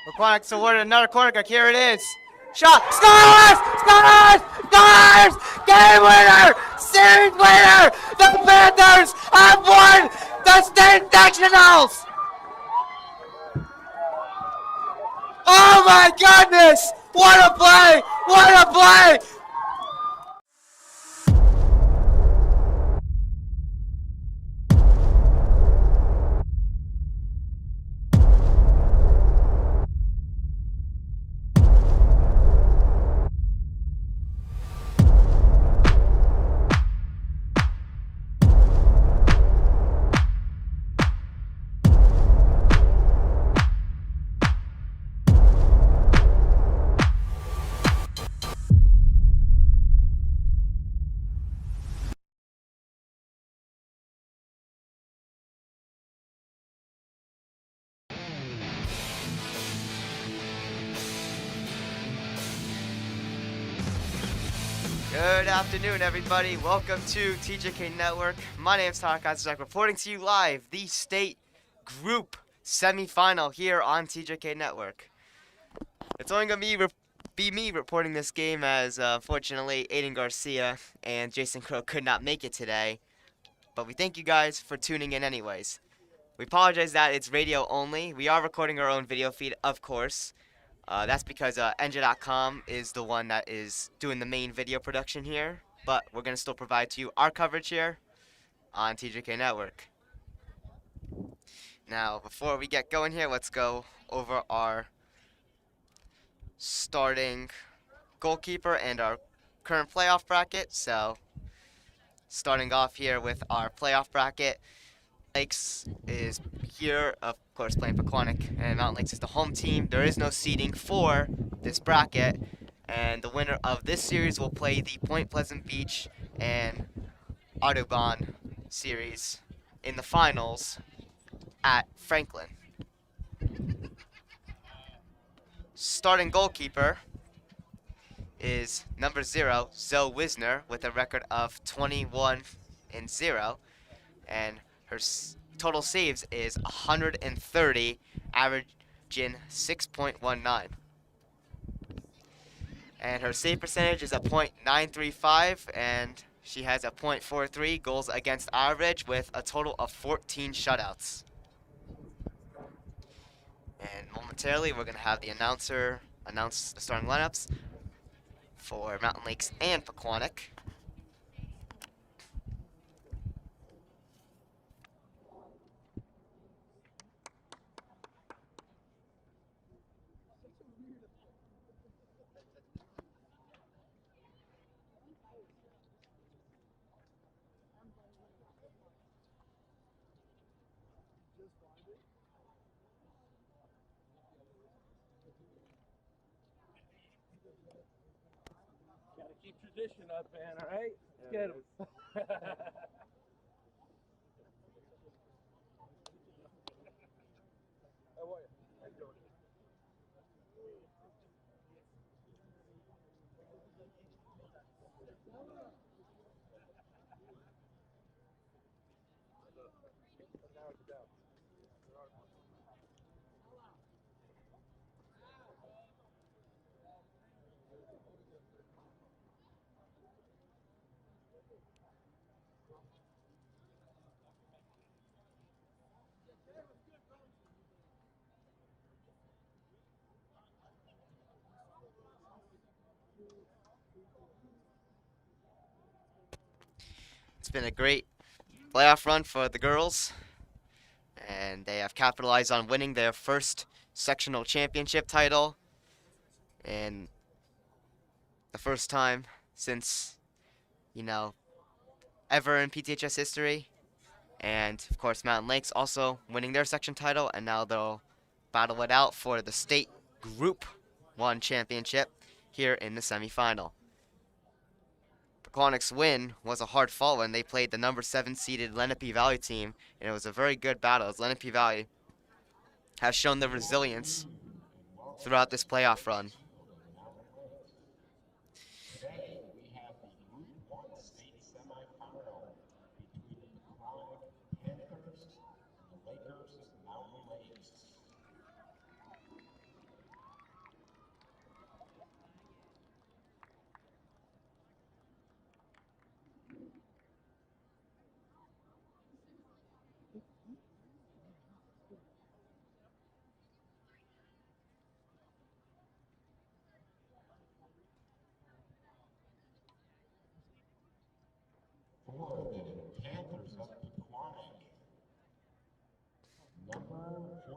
Pequannock's awarded another corner kick. Here it is. Shot. Scores! Scores! Scores! Game winner! Series winner! The Panthers have won the state sectionals! Oh my goodness! What a play! What a play! Good afternoon, everybody. Welcome to TJK Network. My name is TJK, reporting to you live the State Group Semifinal here on TJK Network. It's only going to be me reporting this game as, unfortunately, Aiden Garcia and Jason Crow could not make it today. But we thank you guys for tuning in anyways. We apologize that it's radio only. We are recording our own video feed, of course. That's because NJ.com is the one that is doing the main video production here. But we're going to still provide to you our coverage here on TJK Network. Now, before we get going here, let's go over our starting goalkeeper and our current playoff bracket. So, starting off here with our playoff bracket. Lakes is here, of course, playing Pequannock, and Mountain Lakes is the home team. There is no seeding for this bracket, and the winner of this series will play the Point Pleasant Beach and Audubon series in the finals at Franklin. Starting goalkeeper is number 0, Zoe Wisner, with a record of 21-0, and her total saves is 130, averaging 6.19. And her save percentage is a .935, and she has a .43 goals against average with a total of 14 shutouts. And momentarily, we're going to have the announcer announce the starting lineups for Mountain Lakes and Pequannock. Gotta keep tradition up, man, all right? Let's get him. How are you? How you doing? It's been a great playoff run for the girls, and they have capitalized on winning their first sectional championship title, and the first time since, ever in PTHS history. And, of course, Mountain Lakes also winning their section title, and now they'll battle it out for the State Group 1 championship here in the semifinal. Pequannock's win was a hard fought when they played the number 7 seeded Lenape Valley team, and it was a very good battle as Lenape Valley has shown their resilience throughout this playoff run.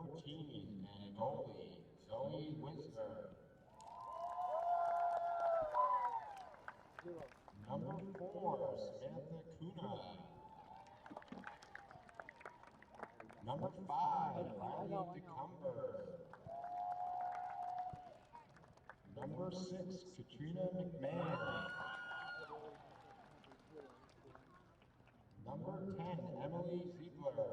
14, and goalie, Zoe Wisner. Number 4, Samantha Kuna. Number 5, Riley DeCumber. Number 6, Katrina McMahon. Number 10, Emily Ziegler.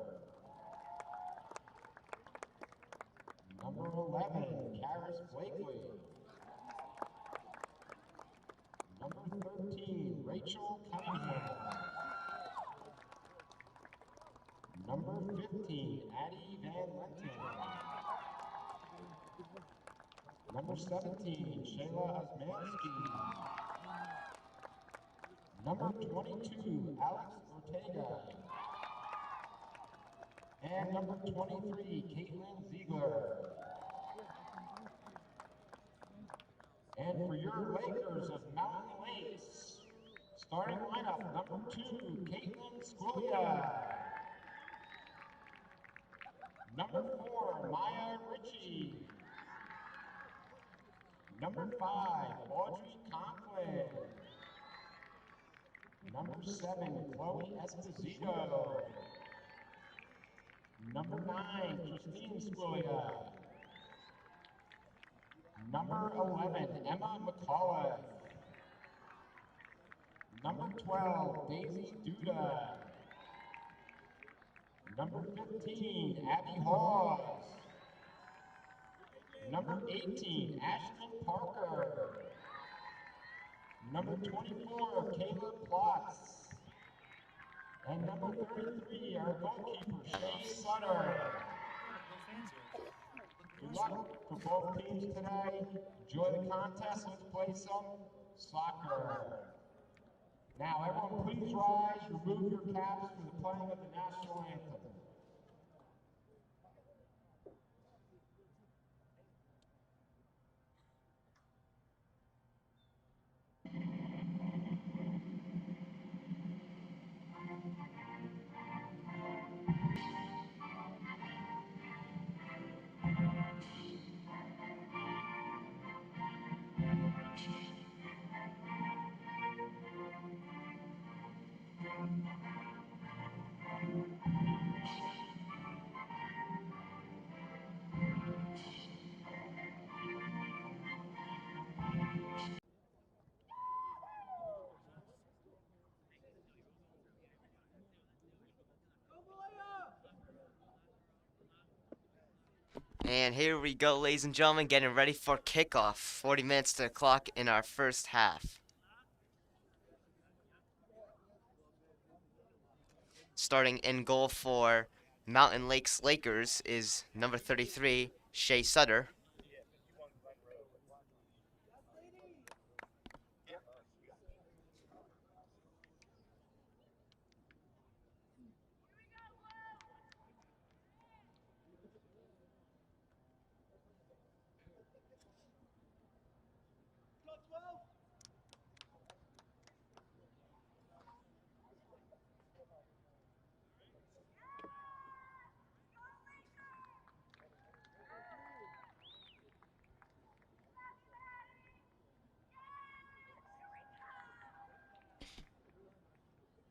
Number 11, Karis Blakely. Number 13, Rachel Cunningham. Number 15, Addie Van Lenten. Number 17, Shayla Osmanski. Number 22, Alex Ortega. And number 23, Caitlin Ziegler. And for your Lakers of Mountain Lakes, starting lineup, number 2, Caitlin Squillia. Number 4, Maya Ritchie. Number 5, Audrey Conklin. Number 7, Chloe Esposito. Number 9, Christine Squillia. Number 11, Emma McCullough. Number 12, Daisy Duda. Number 15, Abby Hawes. Number 18, Ashton Parker. Number 24, Caleb Plotz. And number 33, our goalkeeper, Shay Sutter. Good luck for both teams today. Enjoy the contest. Let's play some soccer. Now, everyone, please rise. Remove your caps for the playing of the national anthem. And here we go, ladies and gentlemen, getting ready for kickoff. 40 minutes to the clock in our first half. Starting in goal for Mountain Lakes Lakers is number 33, Shay Sutter.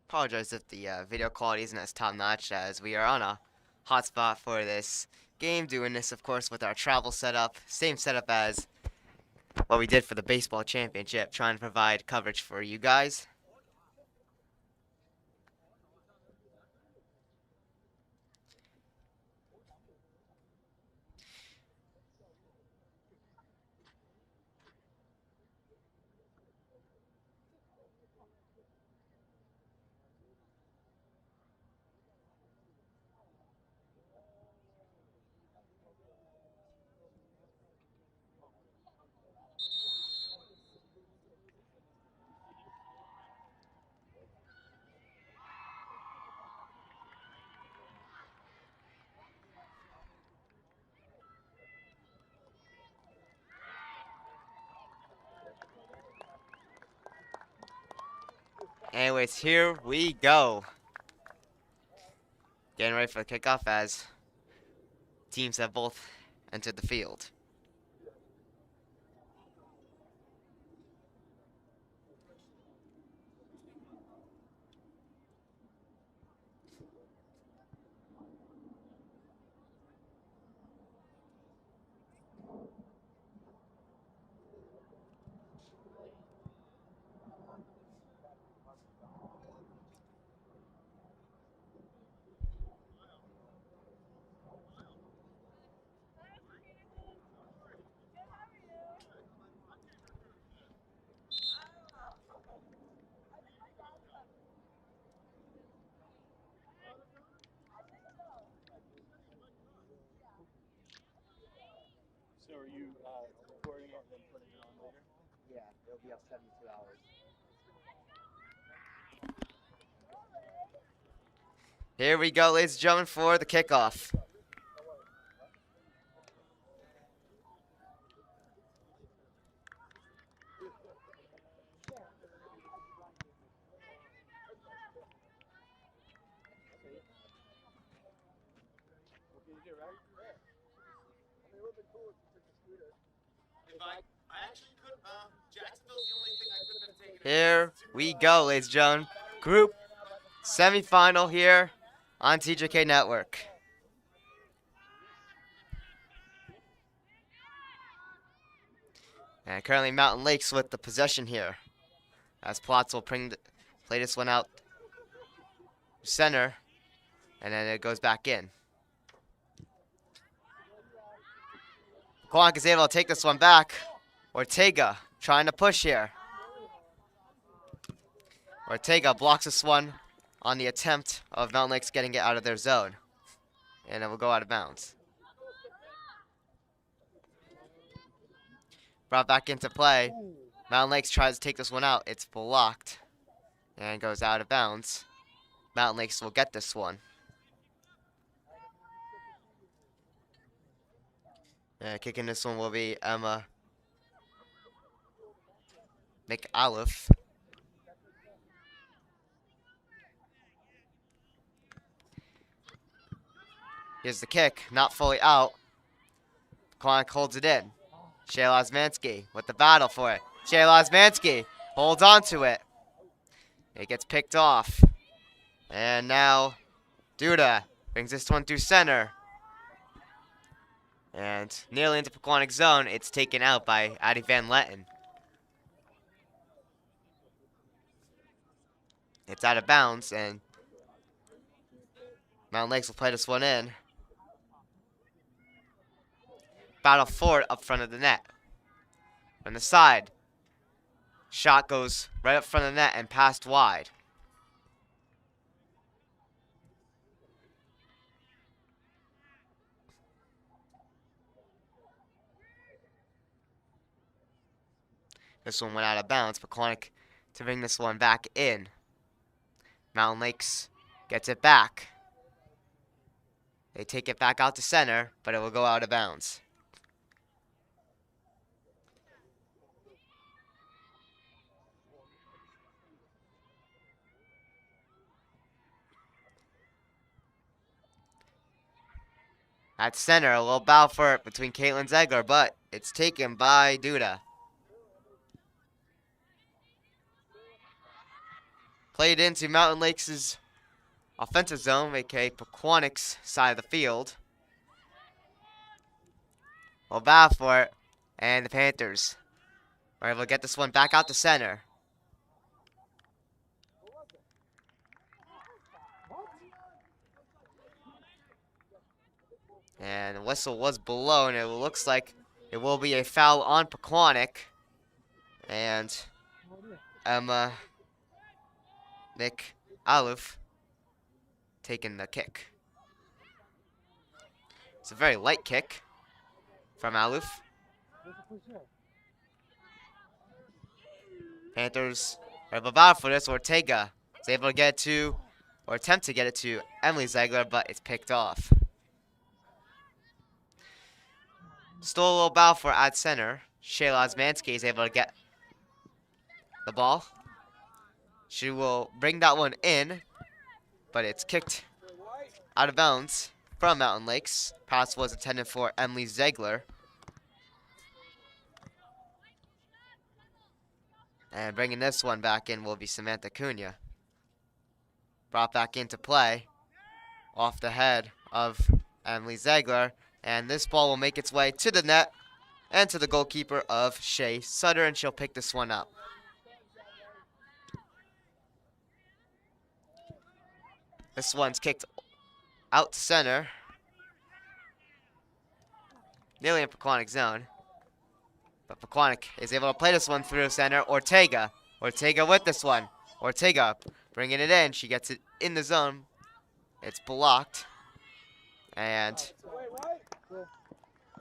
Apologize if the video quality isn't as top-notch, as we are on a hotspot for this game, doing this, of course, with our travel setup. Same setup as what we did for the baseball championship, trying to provide coverage for you guys. Anyways, here we go. Getting ready for the kickoff as teams have both entered the field. So are you recording it and then putting it on later? Yeah, it'll be up 72 hours. Here we go, ladies and gentlemen, for the kickoff. Here we go, ladies and gentlemen. Group semifinal here on TJK Network. And currently Mountain Lakes with the possession here. As Plotz will play this one out center, and then it goes back in. Pequannock is able to take this one back. Ortega trying to push here. Ortega blocks this one on the attempt of Mountain Lakes getting it out of their zone. And it will go out of bounds. Brought back into play. Mountain Lakes tries to take this one out. It's blocked. And goes out of bounds. Mountain Lakes will get this one. Kicking this one will be Emma McAuliffe. Here's the kick, not fully out. Pequannock holds it in. Shayla Osmansky with the battle for it. Shayla Osmansky holds on to it. It gets picked off. And now Duda brings this one through center. And nearly into Pequannock's zone, it's taken out by Addie Van Letten. It's out of bounds, and Mountain Lakes will play this one in. Battle for it up front of the net. On the side, shot goes right up front of the net and passed wide. This one went out of bounds. Pequannock to bring this one back in. Mountain Lakes gets it back. They take it back out to center, but it will go out of bounds. At center, a little bow for it between Caitlin Zegler, but it's taken by Duda. Played into Mountain Lakes' offensive zone, aka Pequannock's side of the field. Well, bow for it, and the Panthers are able to get this one back out to center. And the whistle was blown. It looks like it will be a foul on Pequannock. And Emma McAuliffe taking the kick. It's a very light kick from Aluf. Panthers are able to battle for this. Ortega is able to get it to, or attempt to get it to Emily Zegler, but it's picked off. Still a little battle for at center. Shayla Osmansky is able to get the ball. She will bring that one in, but it's kicked out of bounds. from Mountain Lakes. Pass was intended for Emily Ziegler. And bringing this one back in will be Samantha Cunha. Brought back into play off the head of Emily Ziegler. And this ball will make its way to the net and to the goalkeeper of Shea Sutter, and she'll pick this one up. This one's kicked out to center. Nearly in Pequannock zone. But Pequannock is able to play this one through center. Ortega with this one. Ortega bringing it in. She gets it in the zone. It's blocked. And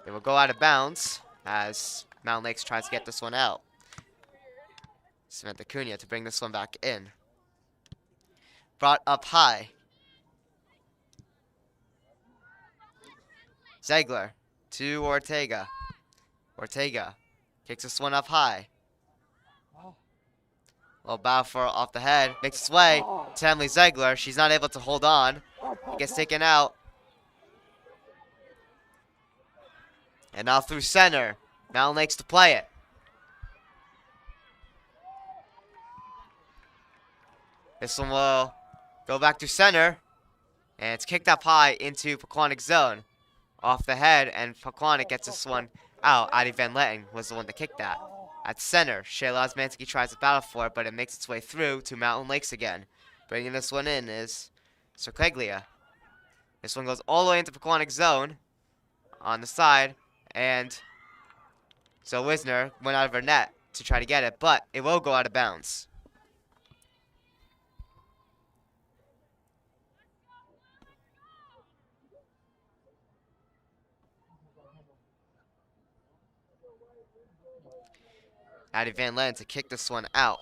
it will go out of bounds as Mountain Lakes tries to get this one out. Samantha Cunha to bring this one back in. Brought up high. Ziegler to Ortega. Ortega kicks this one up high. Little battle for off the head. Makes its way to Emily Ziegler. She's not able to hold on. It gets taken out. And now through center. Mountain Lakes to play it. This one will go back to center. And it's kicked up high into Pequannock zone. Off the head, and Pequannock gets this one out. Addie Van Letten was the one that kicked that. At center, Shayla Osmansky tries to battle for it, but it makes its way through to Mountain Lakes again. Bringing this one in is Cercleglia. This one goes all the way into Pequannock zone on the side, and so Wisner went out of her net to try to get it, but it will go out of bounds. Addie Van Letten to kick this one out.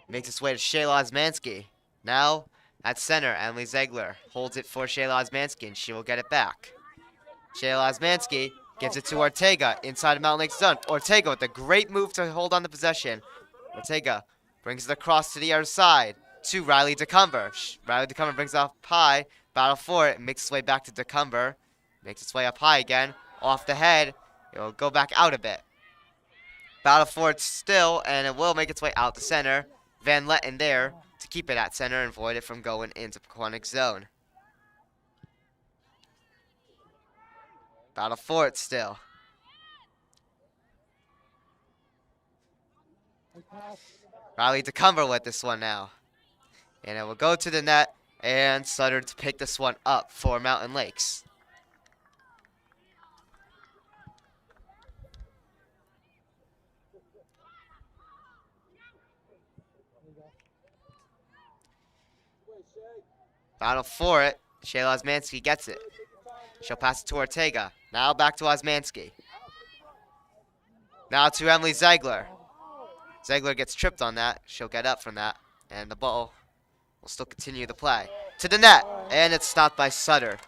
Makes its way to Shayla Osmansky. Now at center, Emily Ziegler holds it for Shayla Osmansky, and she will get it back. Shayla Osmansky gives it to Ortega inside of Mountain Lakes zone. Ortega with a great move to hold on the possession. Ortega brings it across to the other side to Riley DeCumber. Riley DeCumber brings it up high. Battle for it. Makes its way back to DeCumber. Makes its way up high again. Off the head. It will go back out a bit. Battle for it still, and it will make its way out to center. Van Letten there to keep it at center and avoid it from going into Pequannock zone. Battle for it still. Riley DeCumber with this one now. And it will go to the net, and Sutter to pick this one up for Mountain Lakes. Battle for it. Shayla Osmansky gets it. She'll pass it to Ortega. Now back to Osmansky. Now to Emily Ziegler. Ziegler gets tripped on that. She'll get up from that. And the ball will still continue the play. To the net. And it's stopped by Sutter.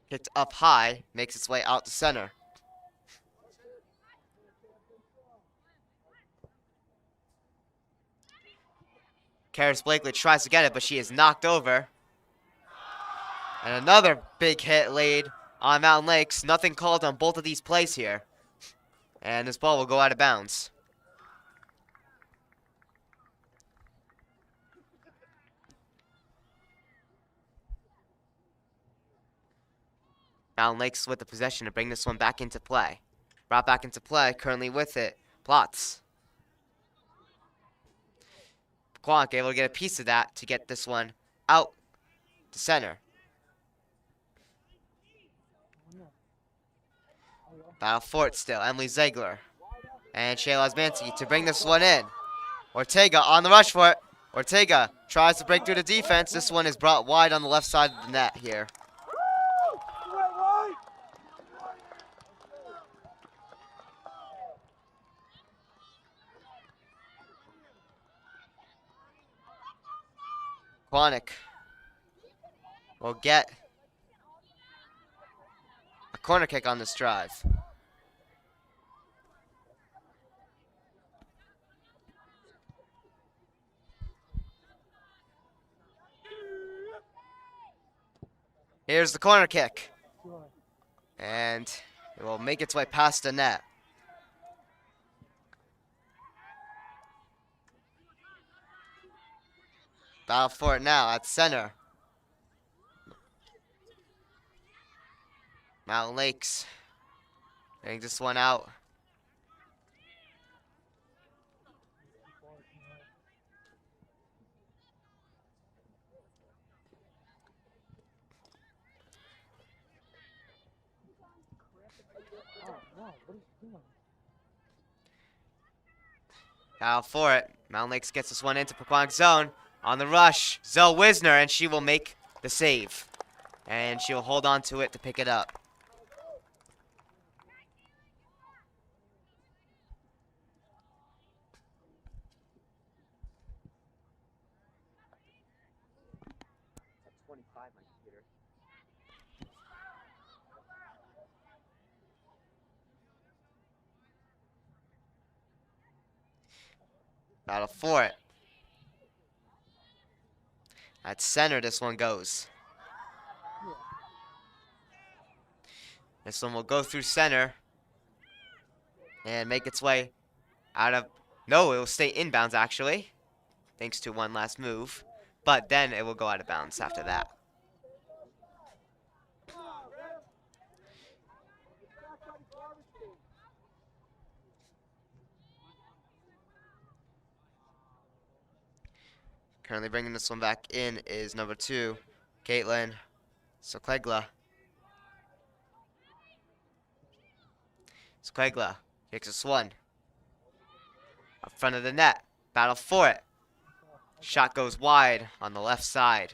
Kicked up high. Makes its way out to center. Karis Blakely tries to get it, but she is knocked over. And another big hit laid on Mountain Lakes. Nothing called on both of these plays here. And this ball will go out of bounds. Mountain Lakes with the possession to bring this one back into play. Brought back into play, currently with it, Plotz. Pequannock able to get a piece of that to get this one out to center. Battle for it still. Emily Ziegler and Shayla Osmansky to bring this one in. Ortega on the rush for it. Ortega tries to break through the defense. This one is brought wide on the left side of the net here. Pequannock will get a corner kick on this drive. Here's the corner kick. And it will make its way past the net. Battle for it now at center. Mountain Lakes getting this one out. Battle for it. Mountain Lakes gets this one into Pequannock zone. On the rush, Zoe Wisner, and she will make the save. And she'll hold on to it to pick it up. Battle for it. At center, this one goes. This one will go through center and make its way out of... No, it will stay inbounds, actually, thanks to one last move. But then it will go out of bounds after that. Currently bringing this one back in is number 2, Caitlin Squegla. Squegla kicks this one. Up front of the net. Battle for it. Shot goes wide on the left side.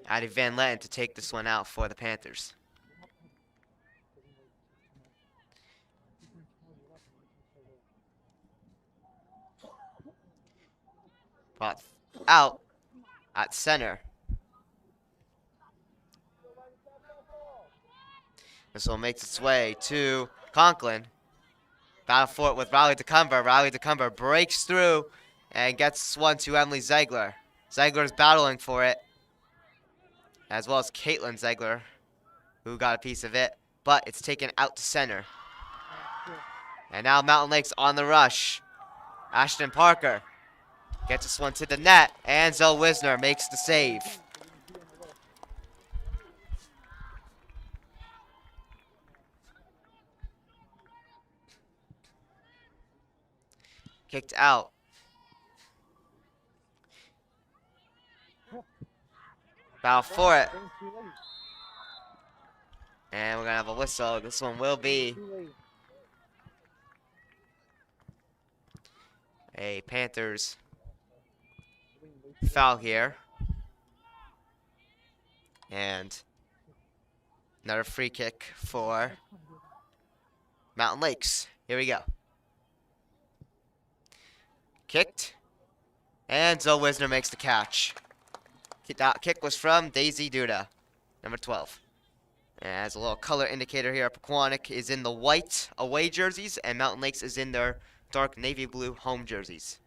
Addie Van Letten to take this one out for the Panthers. Brought out at center. This one makes its way to Conklin. Battle for it with Riley DeCumber. Riley DeCumber breaks through and gets one to Emily Ziegler. Ziegler is battling for it, as well as Caitlin Ziegler, who got a piece of it, but it's taken out to center. And now Mountain Lakes on the rush. Ashton Parker gets this one to the net, and Zoe Wisner makes the save. Kicked out. Battle for it. And we're going to have a whistle. This one will be a Panthers foul here. And another free kick for Mountain Lakes. Here we go. Kicked. And Zoe Wisner makes the catch. That kick was from Daisy Duda, number 12. And as a little color indicator here, Pequannock is in the white away jerseys, and Mountain Lakes is in their dark navy blue home jerseys.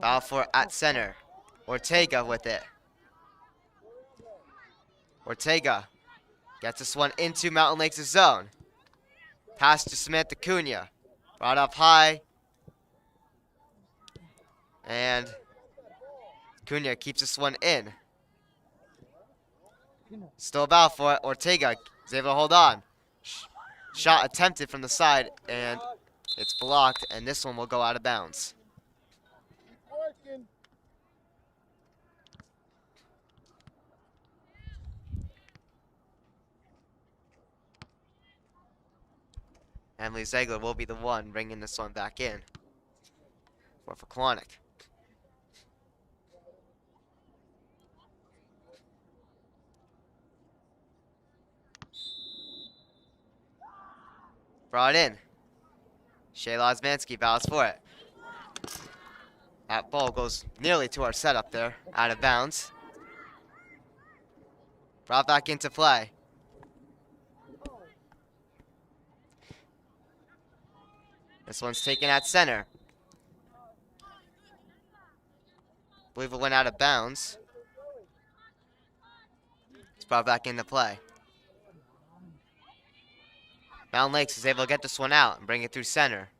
Foul for at center. Ortega with it. Ortega gets this one into Mountain Lakes' zone. Pass to Samantha Cunha. Brought up high. And Cunha keeps this one in. Still a battle for it. Ortega is able to hold on. Shot attempted from the side, and it's blocked, and this one will go out of bounds. Emily Ziegler will be the one bringing this one back in for Pequannock. Brought in. Shayla Osmanski battles for it. That ball goes nearly to our setup there, out of bounds. Brought back into play. This one's taken at center. Believe it went out of bounds. It's brought back into play. Mountain Lakes is able to get this one out and bring it through center.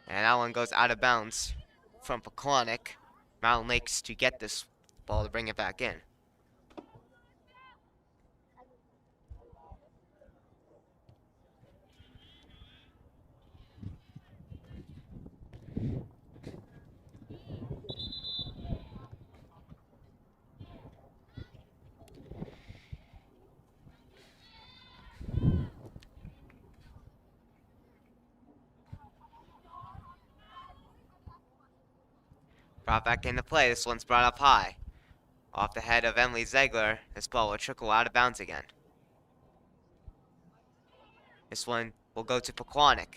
And that one goes out of bounds from Pequannock. Mountain Lakes to get this ball to bring it back in. Brought back into play. This one's brought up high. Off the head of Emily Ziegler. This ball will trickle out of bounds again. This one will go to Pequannock.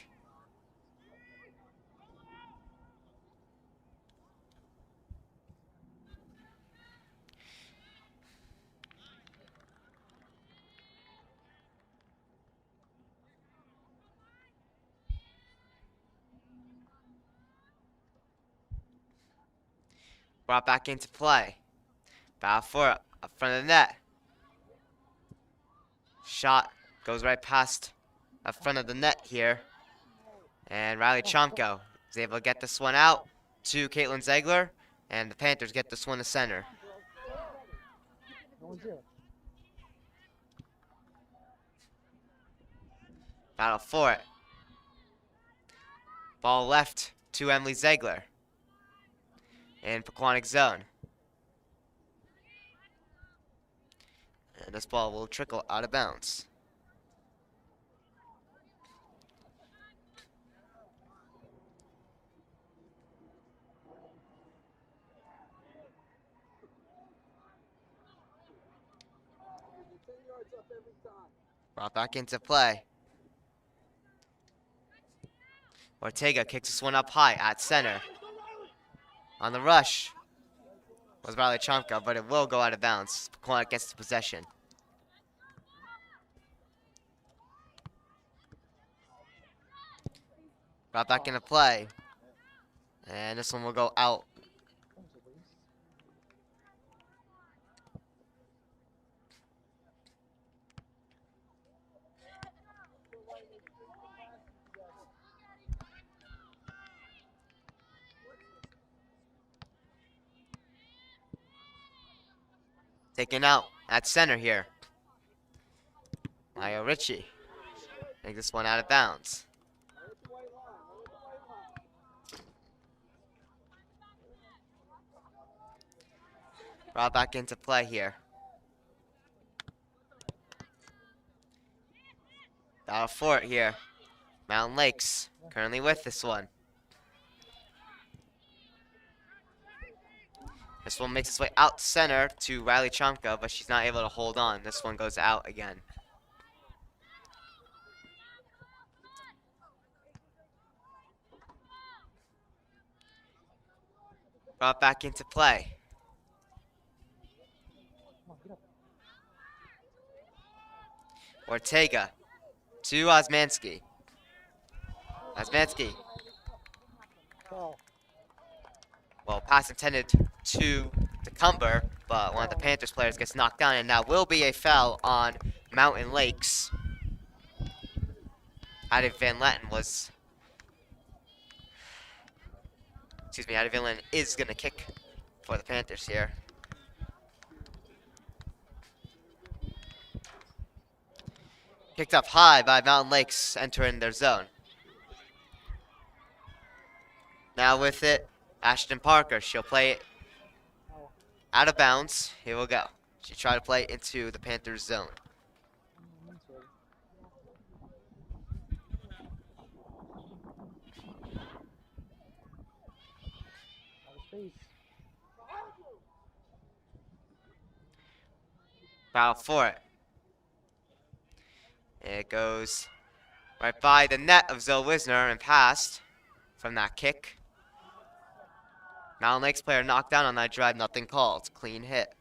Brought back into play. Battle for it. Up front of the net. Shot goes right past up front of the net here. And Riley Chomko is able to get this one out to Caitlin Ziegler. And the Panthers get this one to center. Battle for it. Ball left to Emily Ziegler. In Pequannock zone. And this ball will trickle out of bounds. Brought back into play. Ortega kicks this one up high at center. On the rush was Riley Chomka, but it will go out of bounds. Pequannock gets the possession. Brought back into play. And this one will go out. Taken out at center here. Maya Ritchie. Take this one out of bounds. Brought back into play here. Battle for it here. Mountain Lakes currently with this one. This one makes its way out center to Riley Chomka, but she's not able to hold on. This one goes out again. Brought back into play. Ortega to Osmanski. Osmanski. Well, pass intended to Cumber, but one of the Panthers players gets knocked down, and now will be a foul on Mountain Lakes. Addie Van Latten was... Excuse me, Addie Van Latten is going to kick for the Panthers here. Kicked up high by Mountain Lakes entering their zone. Now with it, Ashton Parker. She'll play it out of bounds. Here we'll go. She tried to play it into the Panthers zone. Battle for it. It goes right by the net of Zoe Wisner and passed from that kick. Mountain Lakes player knocked down on that drive, nothing called. Clean hit.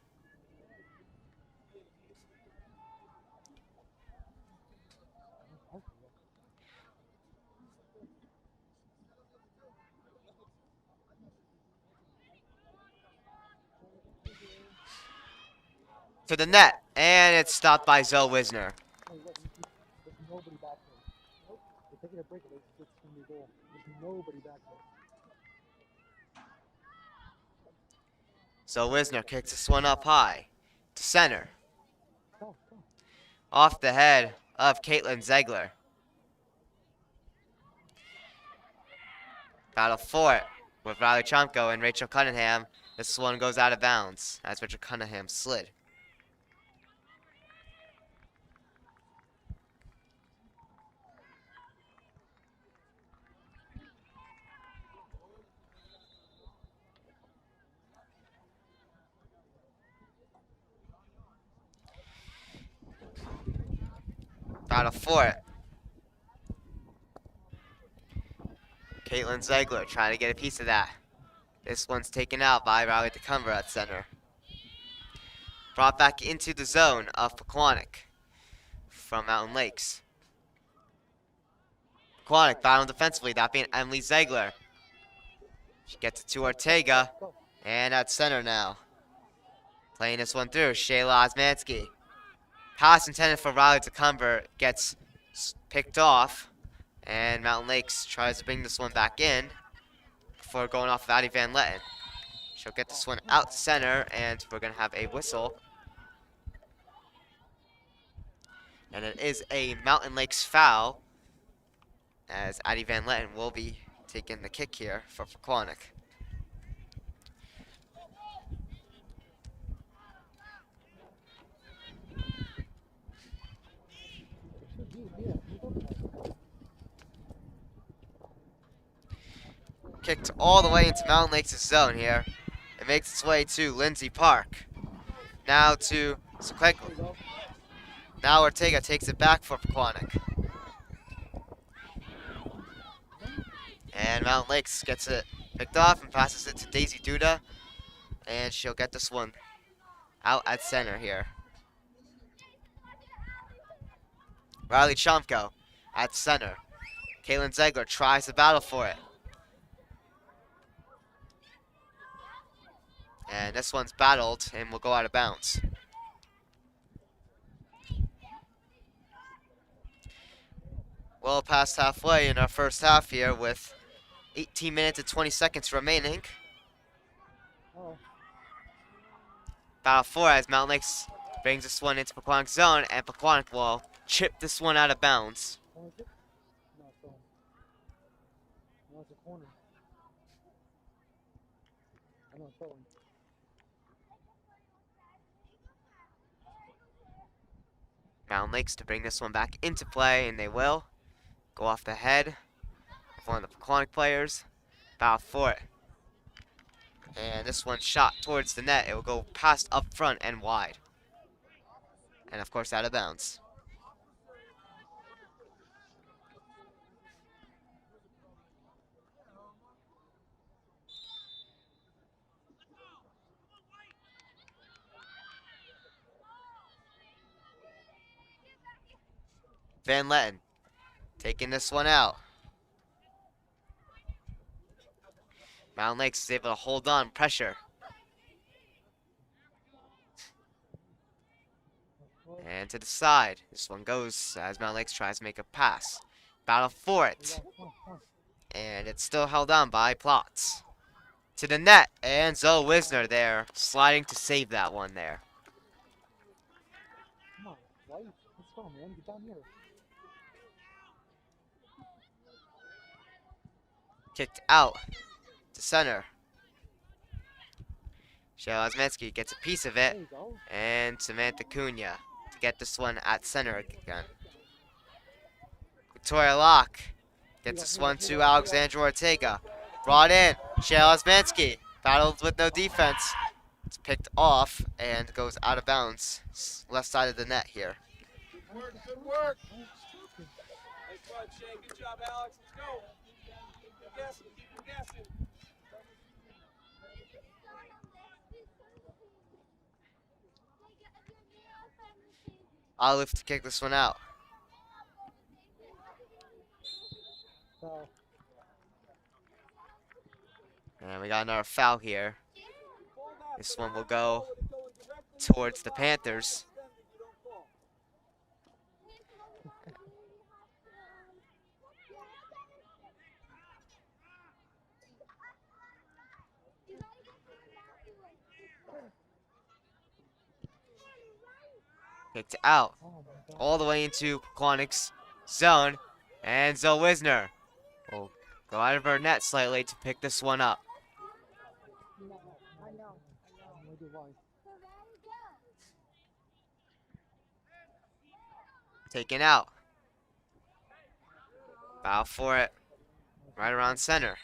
To the net, and it's stopped by Zoe Wisner. There's nobody back there. Nope. They're taking a break. It's going to be a goal. There's nobody back there. So Wisner kicks this one up high to center. Go, go. Off the head of Caitlin Ziegler. Battle for it with Riley Chomko and Rachel Cunningham. This one goes out of bounds as Rachel Cunningham slid. Battle for it. Caitlin Ziegler trying to get a piece of that. This one's taken out by Riley DeCumber at center. Brought back into the zone of Pequannock from Mountain Lakes. Pequannock battling defensively, that being Emily Ziegler. She gets it to Ortega, and at center now. Playing this one through, Shayla Osmansky. Pass intended for Riley DeCumber gets picked off, and Mountain Lakes tries to bring this one back in before going off of Addie Van Letten. She'll get this one out center, and we're going to have a whistle. And it is a Mountain Lakes foul, as Addie Van Letten will be taking the kick here for Pequannock. Kicked all the way into Mountain Lakes' zone here. It makes its way to Lindsay Park. Now to Sequeco. Now Ortega takes it back for Pequannock. And Mountain Lakes gets it picked off and passes it to Daisy Duda. And she'll get this one out at center here. Riley Chomko at center. Caitlin Ziegler tries to battle for it. And this one's battled and will go out of bounds. Well past halfway in our first half here with 18 minutes and 20 seconds remaining. Battle for as Mountain Lakes brings this one into Pequannock's zone, and Pequannock will chip this one out of bounds. No, it's going. No, it's a corner. I know it's going. Mountain Lakes to bring this one back into play, and they will. Go off the head of one of the Pequannock players. Battle for it. And this one shot towards the net. It will go past up front and wide. And of course out of bounds. Van Letten taking this one out. Mountain Lakes is able to hold on pressure. And to the side. This one goes as Mountain Lakes tries to make a pass. Battle for it. And it's still held on by Plotz. To the net. And Zoe Wisner there sliding to save that one there. Come on, White. Let's go, man. Get down here. Kicked out to center. Shayla Osmansky gets a piece of There it. you go. And Samantha Cunha to get this one at center again. Victoria Locke gets this one to Alexandra Ortega. Brought in. Shayla Osmansky battled with no defense. It's picked off and goes out of bounds. Left side of the net here. Good work, good work. Come on, Shane. Good job, Alex. Let's go. Keep guessing. Keep guessing. Olive to kick this one out. Foul. And we got another foul here. This one will go towards the Panthers. Kicked out. Oh my God. All the way into Pequannock's zone. And Zoe Wisner will go out of her net slightly to pick this one up. I know. Why do why? Taken out. Foul for it. Right around center.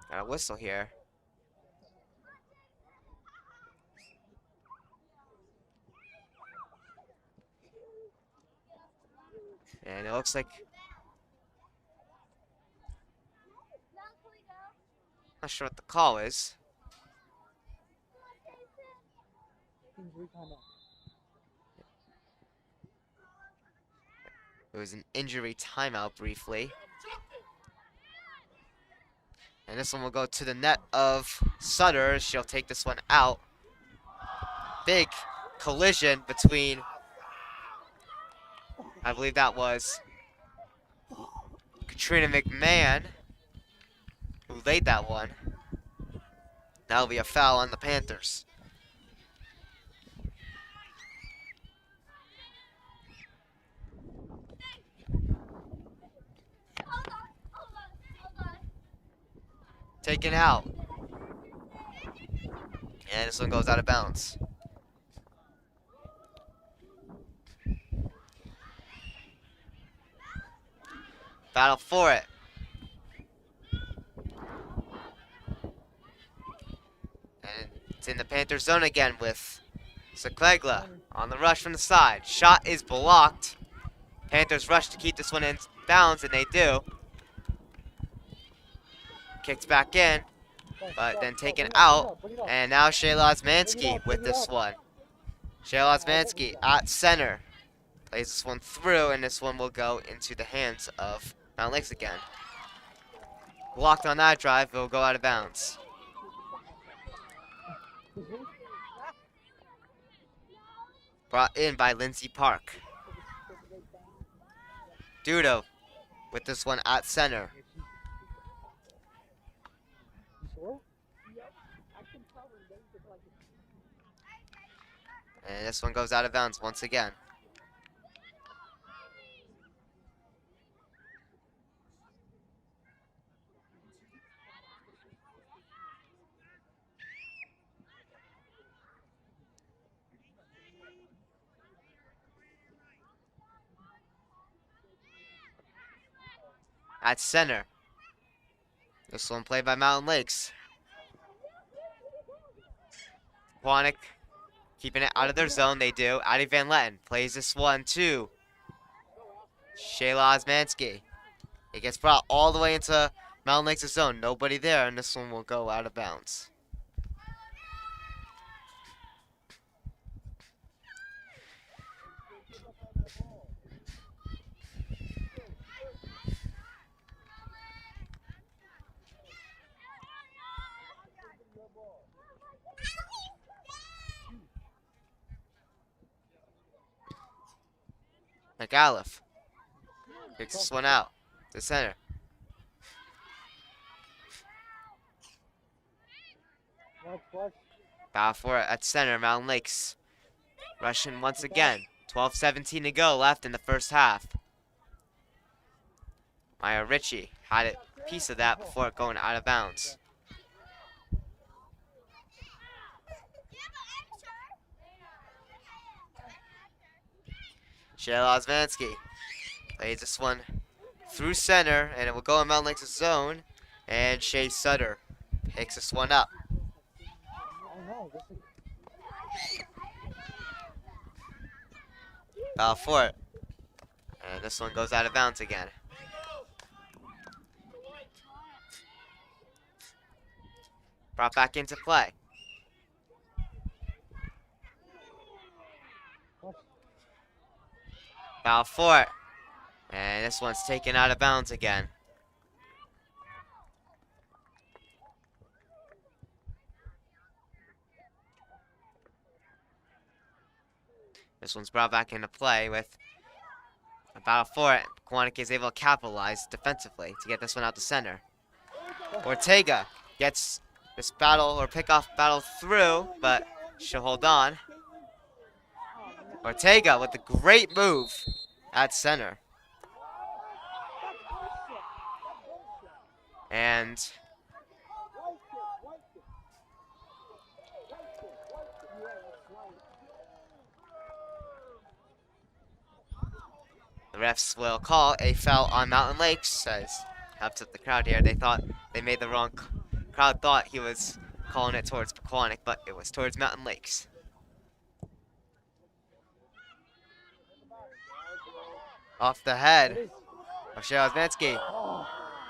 Got a whistle here. And it looks like, not sure what the call is. Injury timeout. It was an injury timeout briefly. And this one will go to the net of Sutter. She'll take this one out. Big collision between, I believe that was Katrina McMahon who laid that one. That'll be a foul on the Panthers. Taken out. And this one goes out of bounds. Battle for it. And it's in the Panther zone again with Seklegla on the rush from the side. Shot is blocked. Panthers rush to keep this one in bounds, and they do. Kicked back in, but then taken out. And now Shayla Osmansky with this one. Shayla Osmansky at center. Plays this one through, and this one will go into the hands of Mountain Lakes again. Blocked on that drive, it will go out of bounds. Brought in by Lindsay Park. Dudo with this one at center. And this one goes out of bounds once again. At center. This one played by Mountain Lakes. Pequannock keeping it out of their zone, they do. Addie Van Letten plays this one to Shayla Osmansky. It gets brought all the way into Mountain Lakes' zone. Nobody there, and this one will go out of bounds. McAuliffe kicks this one out to center. Foul for it at center, Mountain Lakes. Rushing once again. 12:17 to go left in the first half. Maya Ritchie had a piece of that before it going out of bounds. Shayla Osmansky plays this one through center, and it will go in Mountain Lakes' zone. And Shay Sutter picks this one up. Foul for it. And this one goes out of bounds again. Brought back into play. Foul for it. And this one's taken out of bounds again. This one's brought back into play with a battle for it. Pequannock is able to capitalize defensively to get this one out to center. Ortega gets this battle or pickoff battle through, but she'll hold on. Ortega with a great move at center. And the refs will call a foul on Mountain Lakes, says helps up the crowd here. They made the wrong crowd thought he was calling it towards Pequannock, but it was towards Mountain Lakes. Off the head of Cheryl Osmansky.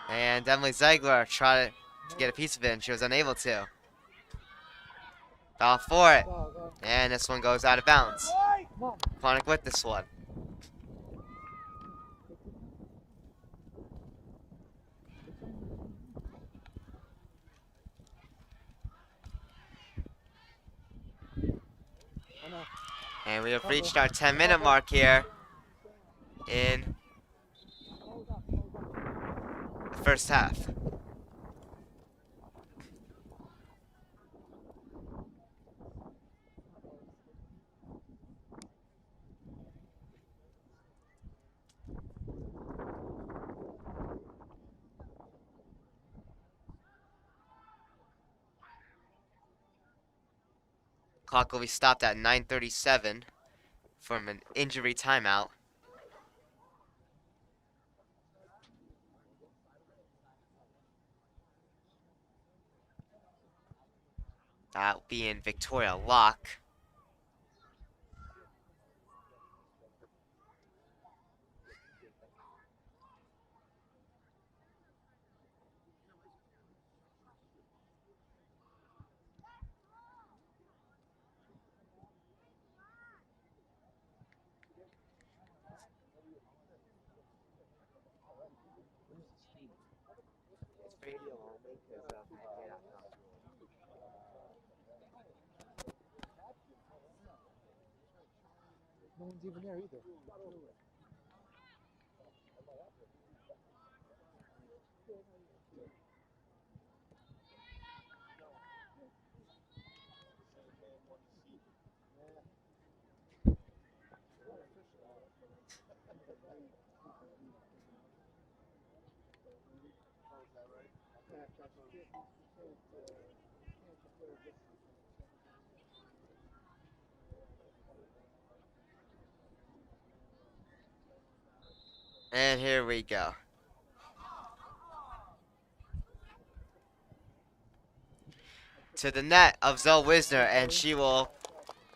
And Emily Ziegler tried to get a piece of it, and she was unable to. Foul for it. And this one goes out of bounds. Pequannock with this one. And we have reached our 10-minute mark here in the first half. Clock will be stopped at 9:37 from an injury timeout. That'll be in Victoria Lock. No one's even there either. And here we go. To the net of Zoe Wisner, and she will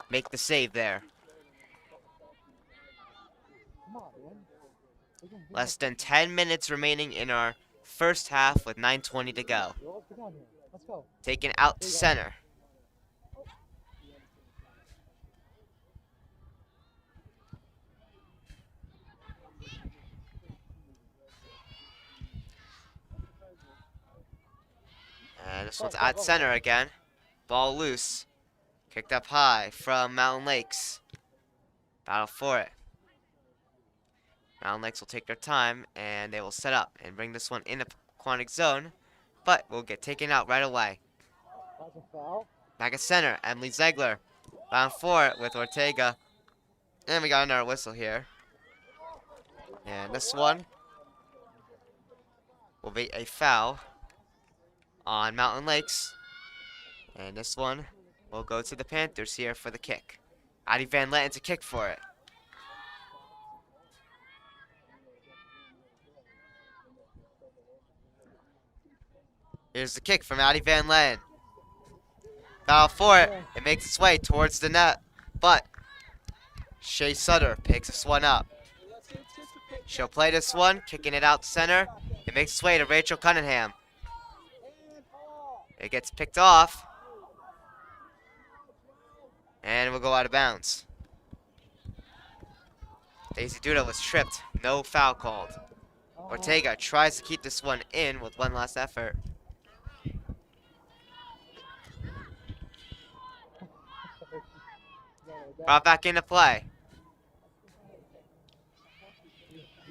make the save there. Come on, man. Less than 10 minutes remaining in our first half with 9:20 to go. Girls, get down here. Let's go. Taken out to center. And this one's at center again. Ball loose. Kicked up high from Mountain Lakes. Battle for it. Mountain Lakes will take their time, and they will set up and bring this one in the Pequannock zone, but will get taken out right away. That's a foul. Back at center, Emily Ziegler. Bound for it with Ortega. And we got another whistle here. And this one will be a foul on Mountain Lakes. And this one will go to the Panthers here for the kick. Addie Van Letten to kick for it. Here's the kick from Addie Van Letten. Foul for it. It makes its way towards the net, but Shea Sutter picks this one up. Let's anticipate She'll play this one, kicking it out to center. It makes its way to Rachel Cunningham. It gets picked off. And will go out of bounds. Daisy Duda was tripped. No foul called. Ortega tries to keep this one in with one last effort. Brought back into play.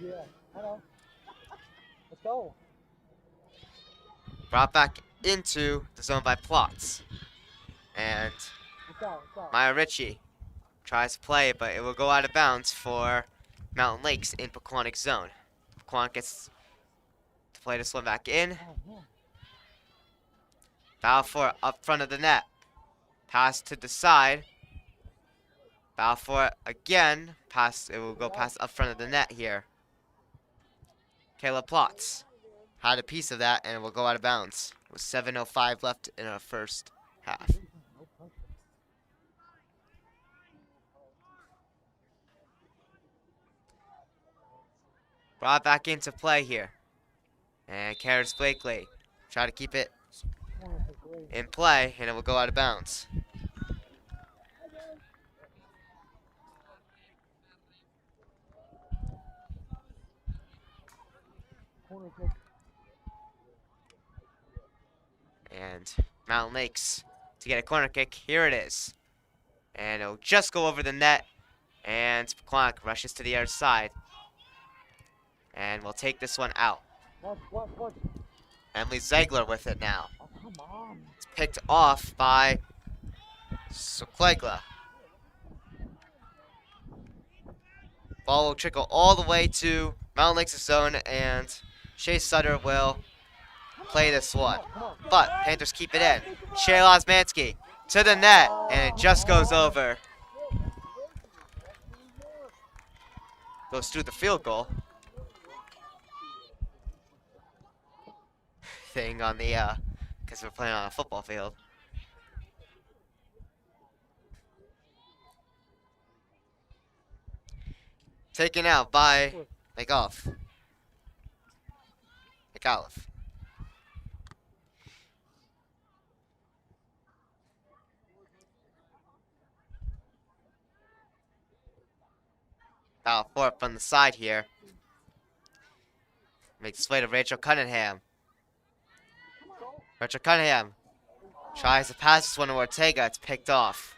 Yeah, I know. Let's go. Brought back into the zone by Plotz. And Let's go. Maya Ritchie tries to play it, but it will go out of bounds for Mountain Lakes in Pequannock zone. Pequannock gets to play this one back in. Balfour up front of the net. Pass to the side. Balfour again. Pass. It will go past up front of the net here. Kayla Plotz had a piece of that, and it will go out of bounds with 7:05 left in our first half. Brought back into play here. And Karis Blakely try to keep it in play, and it will go out of bounds. And Mountain Lakes to get a corner kick. Here it is. And it'll just go over the net. And Pequannock rushes to the other side. And we'll take this one out. Emily Ziegler with it now. Oh, come on. It's picked off by Soklegla. Ball will trickle all the way to Mountain Lakes' zone, and Shea Sutter will play this one. But Panthers keep it in. Shayla Osmansky to the net, and it just goes over. Goes through the field goal. Thing on the, because we're playing on a football field. Taken out by McAuliffe. Foul for it from the side here. Makes its way to Rachel Cunningham. Rachel Cunningham tries to pass this one to Ortega. It's picked off.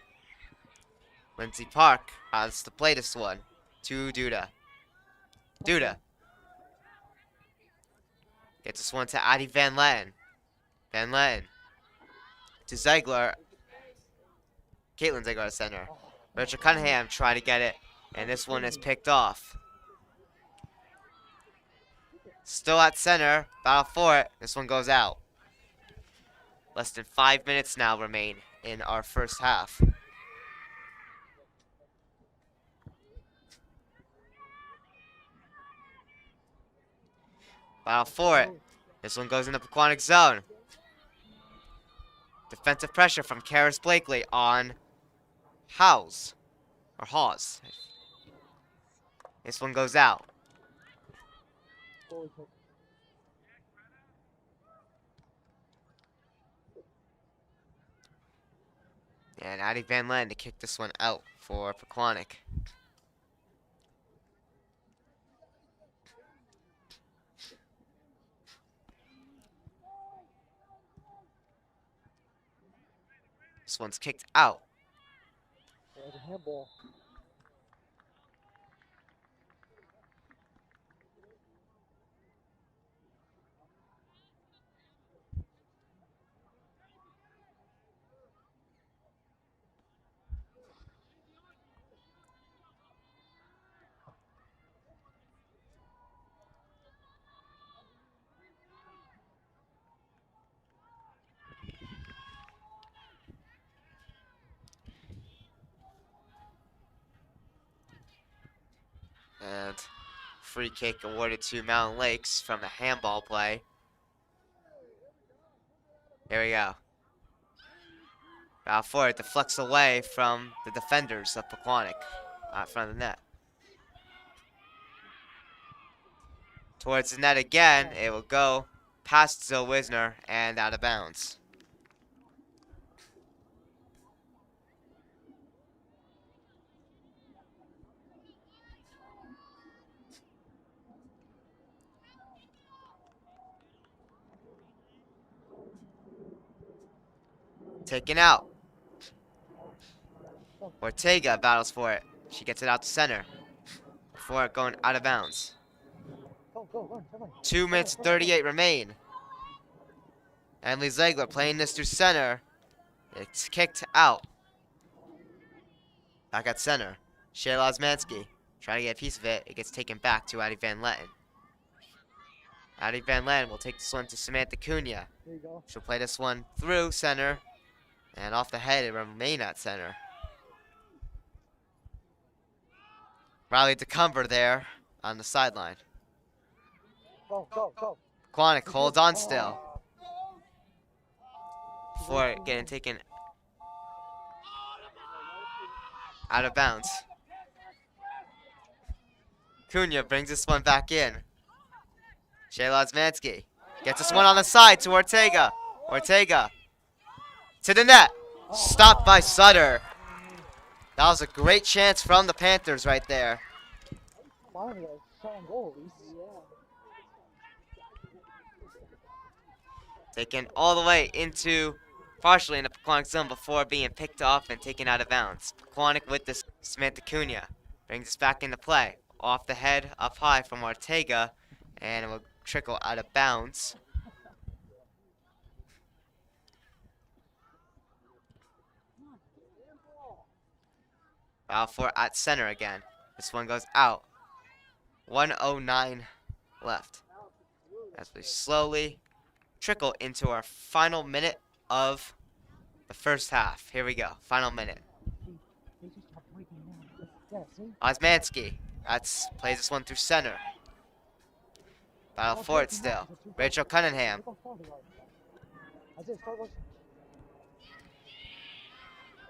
Lindsay Park has to play this one to Duda. Duda gets this one to Addie Van Letten. Van Letten to Ziegler. Caitlin Ziegler at center. Rachel Cunningham trying to get it, and this one is picked off. Still at center, battle for it. This one goes out. Less than 5 minutes now remain in our first half. Battle for it. This one goes into Pequannock zone. Defensive pressure from Karis Blakely on Hawes. This one goes out. And Addie Van Letten to kick this one out for Pequannock. This one's kicked out. There's a handball. And free kick awarded to Mountain Lakes from the handball play. Here we go. Battle for it, deflects away from the defenders of Pequannock in front of the net. Towards the net again. It will go past Zoe Wisner and out of bounds. Taken out. Ortega battles for it. She gets it out to center before it going out of bounds. Go, run, run. 2 minutes 38 remain. Emily Ziegler playing this through center. It's kicked out. Back at center. Shayla Osmansky trying to get a piece of it. It gets taken back to Addie Van Letten. Addie Van Letten will take this one to Samantha Cunha. There you go. She'll play this one through center. And off the head, it will remain at center. Riley DeCumber there on the sideline. Go. Pequannock holds on still. Before it getting taken out of bounds. Cunha brings this one back in. Shayla Osmansky gets this one on the side to Ortega. Ortega to the net. Stopped by Sutter. That was a great chance from the Panthers right there. Finally, a shot on goal at least. Taken all the way into, partially into Pequannock zone before being picked off and taken out of bounds. Pequannock with this, Samantha Cunha brings this back into play. Off the head, up high from Ortega, and it will trickle out of bounds. Foul for at center again. This one goes out. 1:09 left. As we slowly trickle into our final minute of the first half. Here we go. Final minute. They just stop breaking down. Yeah, see? Osmansky. Plays this one through center. Battle for it still. Rachel Cunningham. Look how far they are. That's it, start rushing.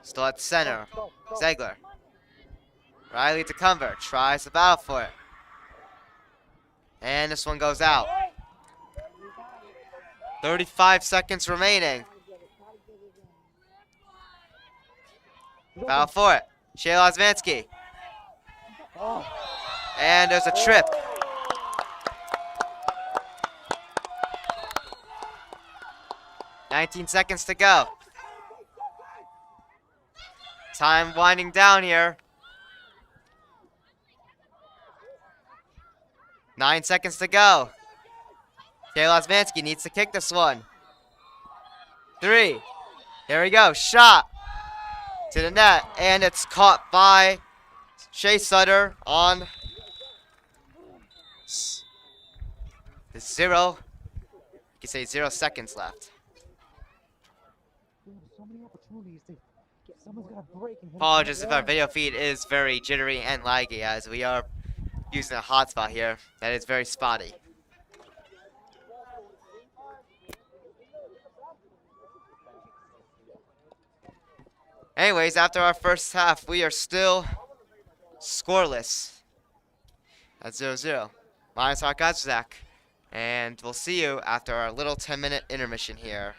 Still at center. Go. Ziegler. Riley DeCumber tries to battle for it. And this one goes out. 35 seconds remaining. Battle for it. Shayla Osmansky. Oh. And there's a trip. $19 seconds to go. Time winding down here. 9 seconds to go. Shayla Osmansky needs to kick this one. 3. Here we go. Shot to the net. And it's caught by Shea Sutter on the 0. You can say 0 seconds left. So many opportunities to get someone's got to break and hit. Apologies if our video feed is very jittery and laggy as we are using a hotspot here that is very spotty. Anyways, after our first half, we are still scoreless at 0-0. My name's Mark Gazak, and we'll see you after our little 10-minute intermission here.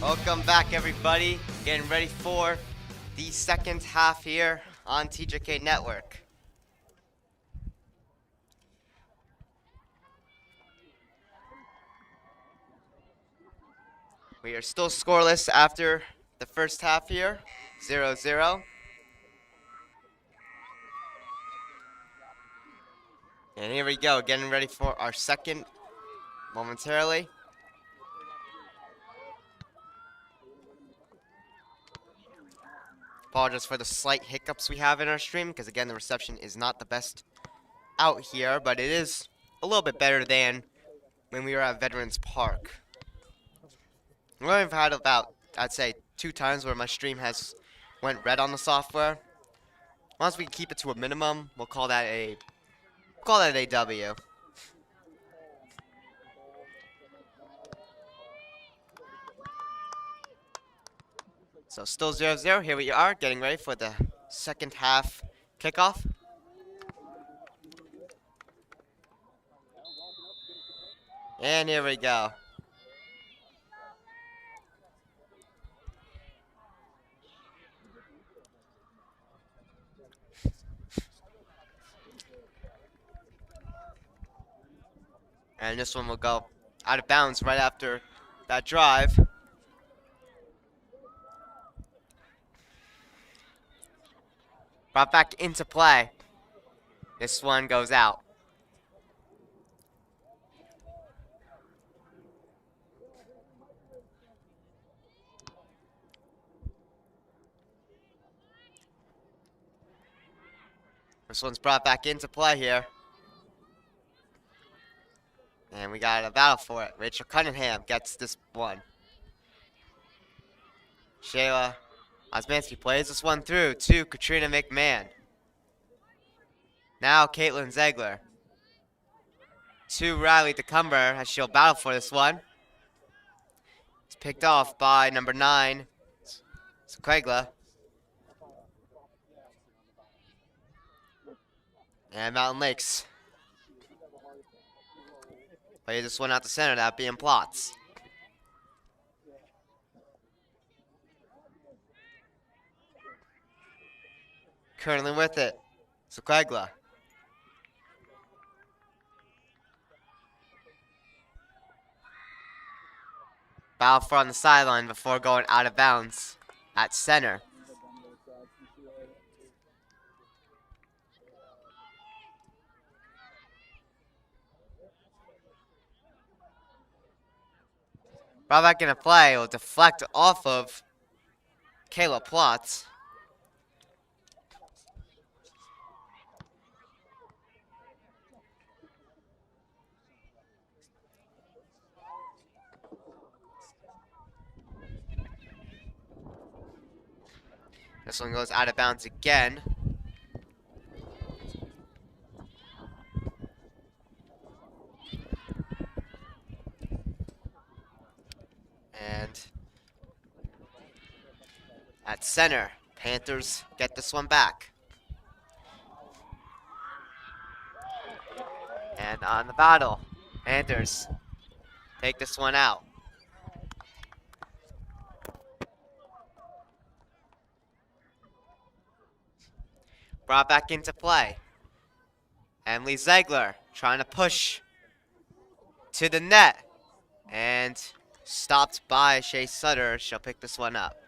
Welcome back, everybody. Getting ready for the second half here on TJK Network. We are still scoreless after the first half here, 0-0. And here we go, getting ready for our second momentarily. Apologize for the slight hiccups we have in our stream, because again, the reception is not the best out here, but it is a little bit better than when we were at Veterans Park. We've had about, I'd say, 2 times where my stream has went red on the software. Once we keep it to a minimum, we'll call that a W. So still 0-0. Here we are, getting ready for the second half kickoff. And here we go. And this one will go out of bounds right after that drive. Brought back into play. This one goes out. This one's brought back into play here. And we got a battle for it. Rachel Cunningham gets this one. Shayla Osmanski plays this one through to Katrina McMahon. Now Caitlin Zegler. To Riley DeCumber as she'll battle for this one. It's picked off by number 9, Sequegla. And Mountain Lakes plays this one out the center, that being Plots. Currently with it, Sequegla. Battle for on the sideline before going out of bounds at center. Brought back into play, will deflect off of Kayla Plots. This one goes out of bounds again. And at center, Panthers get this one back. And on the battle, Panthers take this one out. Brought back into play. Emily Zegler trying to push to the net. And stopped by Shea Sutter. She'll pick this one up.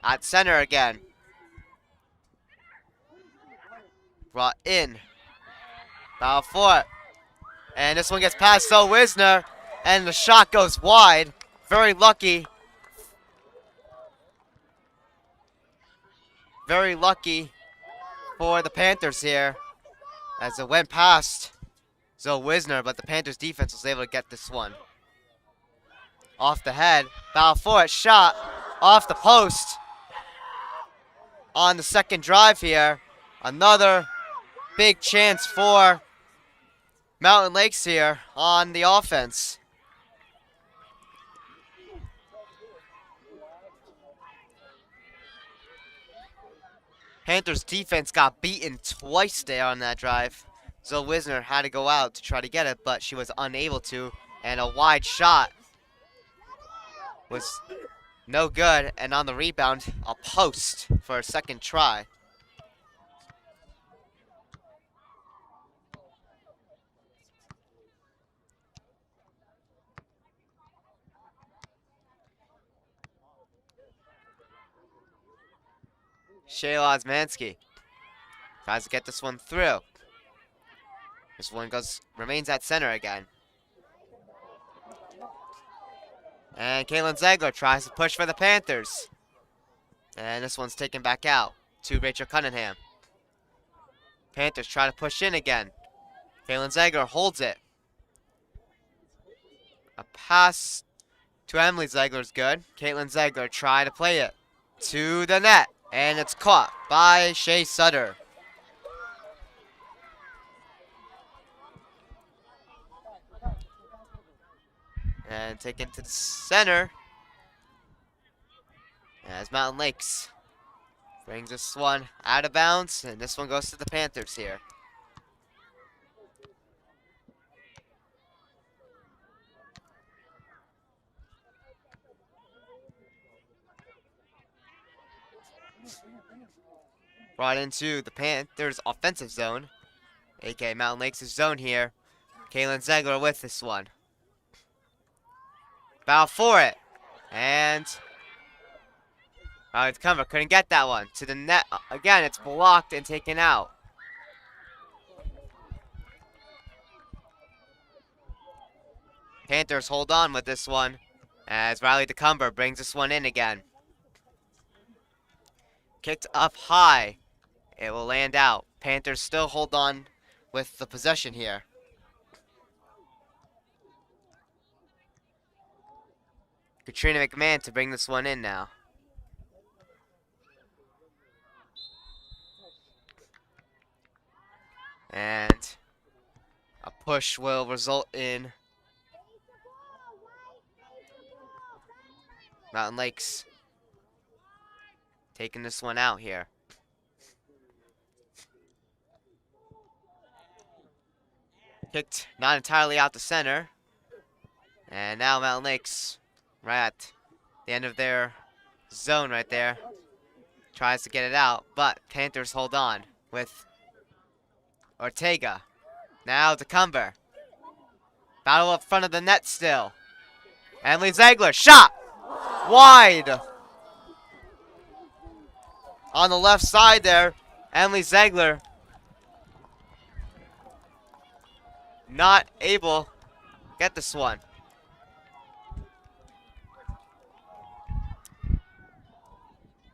At center again. Brought in. Battle for it. And this one gets past Zoe Wisner. And the shot goes wide. Very lucky. Very lucky for the Panthers here, as it went past Zoe Wisner, but the Panthers defense was able to get this one. Off the head, battle for it, shot off the post on the second drive here. Another big chance for Mountain Lakes here on the offense. Panthers defense got beaten twice there on that drive. Zoe Wisner had to go out to try to get it, but she was unable to. And a wide shot was no good. And on the rebound, a post for a second try. Shayla Osmansky tries to get this one through. This one remains at center again. And Caitlin Zegler tries to push for the Panthers. And this one's taken back out to Rachel Cunningham. Panthers try to push in again. Caitlin Zegler holds it. A pass to Emily Zegler is good. Caitlin Zegler try to play it to the net. And it's caught by Shea Sutter. And taken to the center. As Mountain Lakes brings this one out of bounds. And this one goes to the Panthers here. Brought into the Panthers' offensive zone, aka Mountain Lakes' zone here. Caitlin Zegler with this one. Battle for it. And Riley DeCumber couldn't get that one. To the net. Again, it's blocked and taken out. Panthers hold on with this one as Riley DeCumber brings this one in again. Kicked up high. It will land out. Panthers still hold on with the possession here. Katrina McMahon to bring this one in now. And a push will result in Mountain Lakes taking this one out here. Kicked not entirely out the center. And now Mountain Lakes, right at the end of their zone right there, tries to get it out. But Panthers hold on with Ortega. Now DeCumber. Battle up front of the net still. Emily Zegler, shot! Wide! On the left side there, Emily Zegler not able to get this one.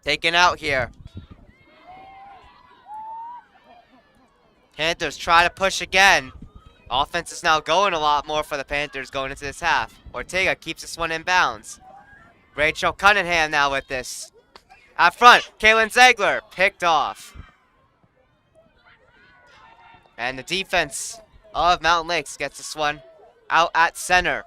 Taken out here. Panthers try to push again. Offense is now going a lot more for the Panthers going into this half. Ortega keeps this one in bounds. Rachel Cunningham now with this. Out front, Caitlin Zegler picked off. And the defense of Mountain Lakes gets this one out at center.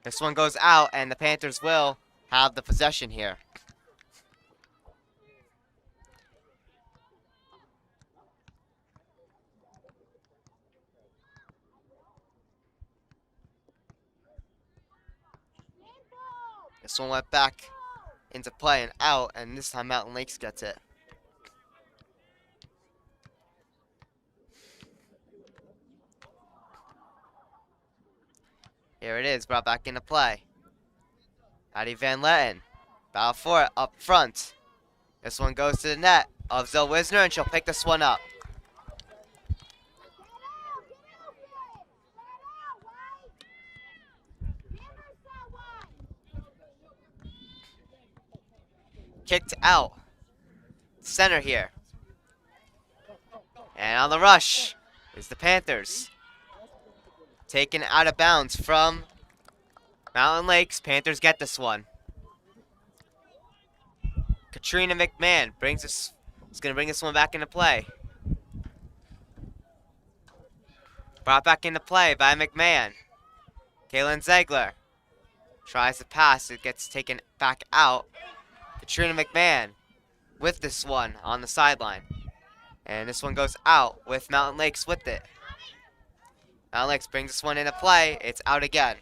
This one goes out, and the Panthers will have the possession here. This one went back into play and out, and this time Mountain Lakes gets it. Here it is, brought back into play. Addie Van Letten. Battle for it up front. This one goes to the net of Zoe Wisner, and she'll pick this one up. Kicked out. Center here. And on the rush is the Panthers. Taken out of bounds from Mountain Lakes. Panthers get this one. Katrina McMahon is going to bring this one back into play. Brought back into play by McMahon. Caitlin Zegler tries to pass. It gets taken back out. Katrina McMahon with this one on the sideline. And this one goes out with Mountain Lakes with it. Mountain Lakes brings this one into play. It's out again.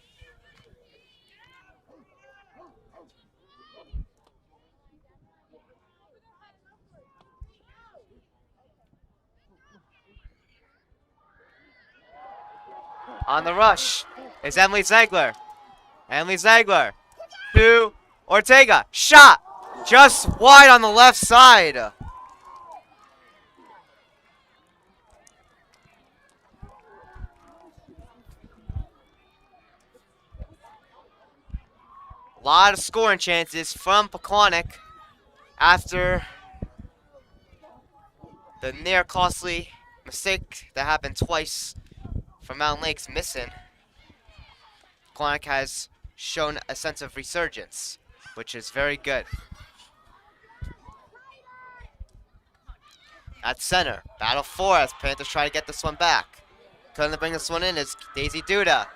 On the rush is Emily Ziegler. Emily Ziegler to Ortega. Shot! Just wide on the left side. A lot of scoring chances from Pequannock after the near costly mistake that happened twice from Mountain Lakes missing. Pequannock has shown a sense of resurgence, which is very good. At center, battle 4 as Panthers try to get this one back. Trying to bring this one in is Daisy Duda.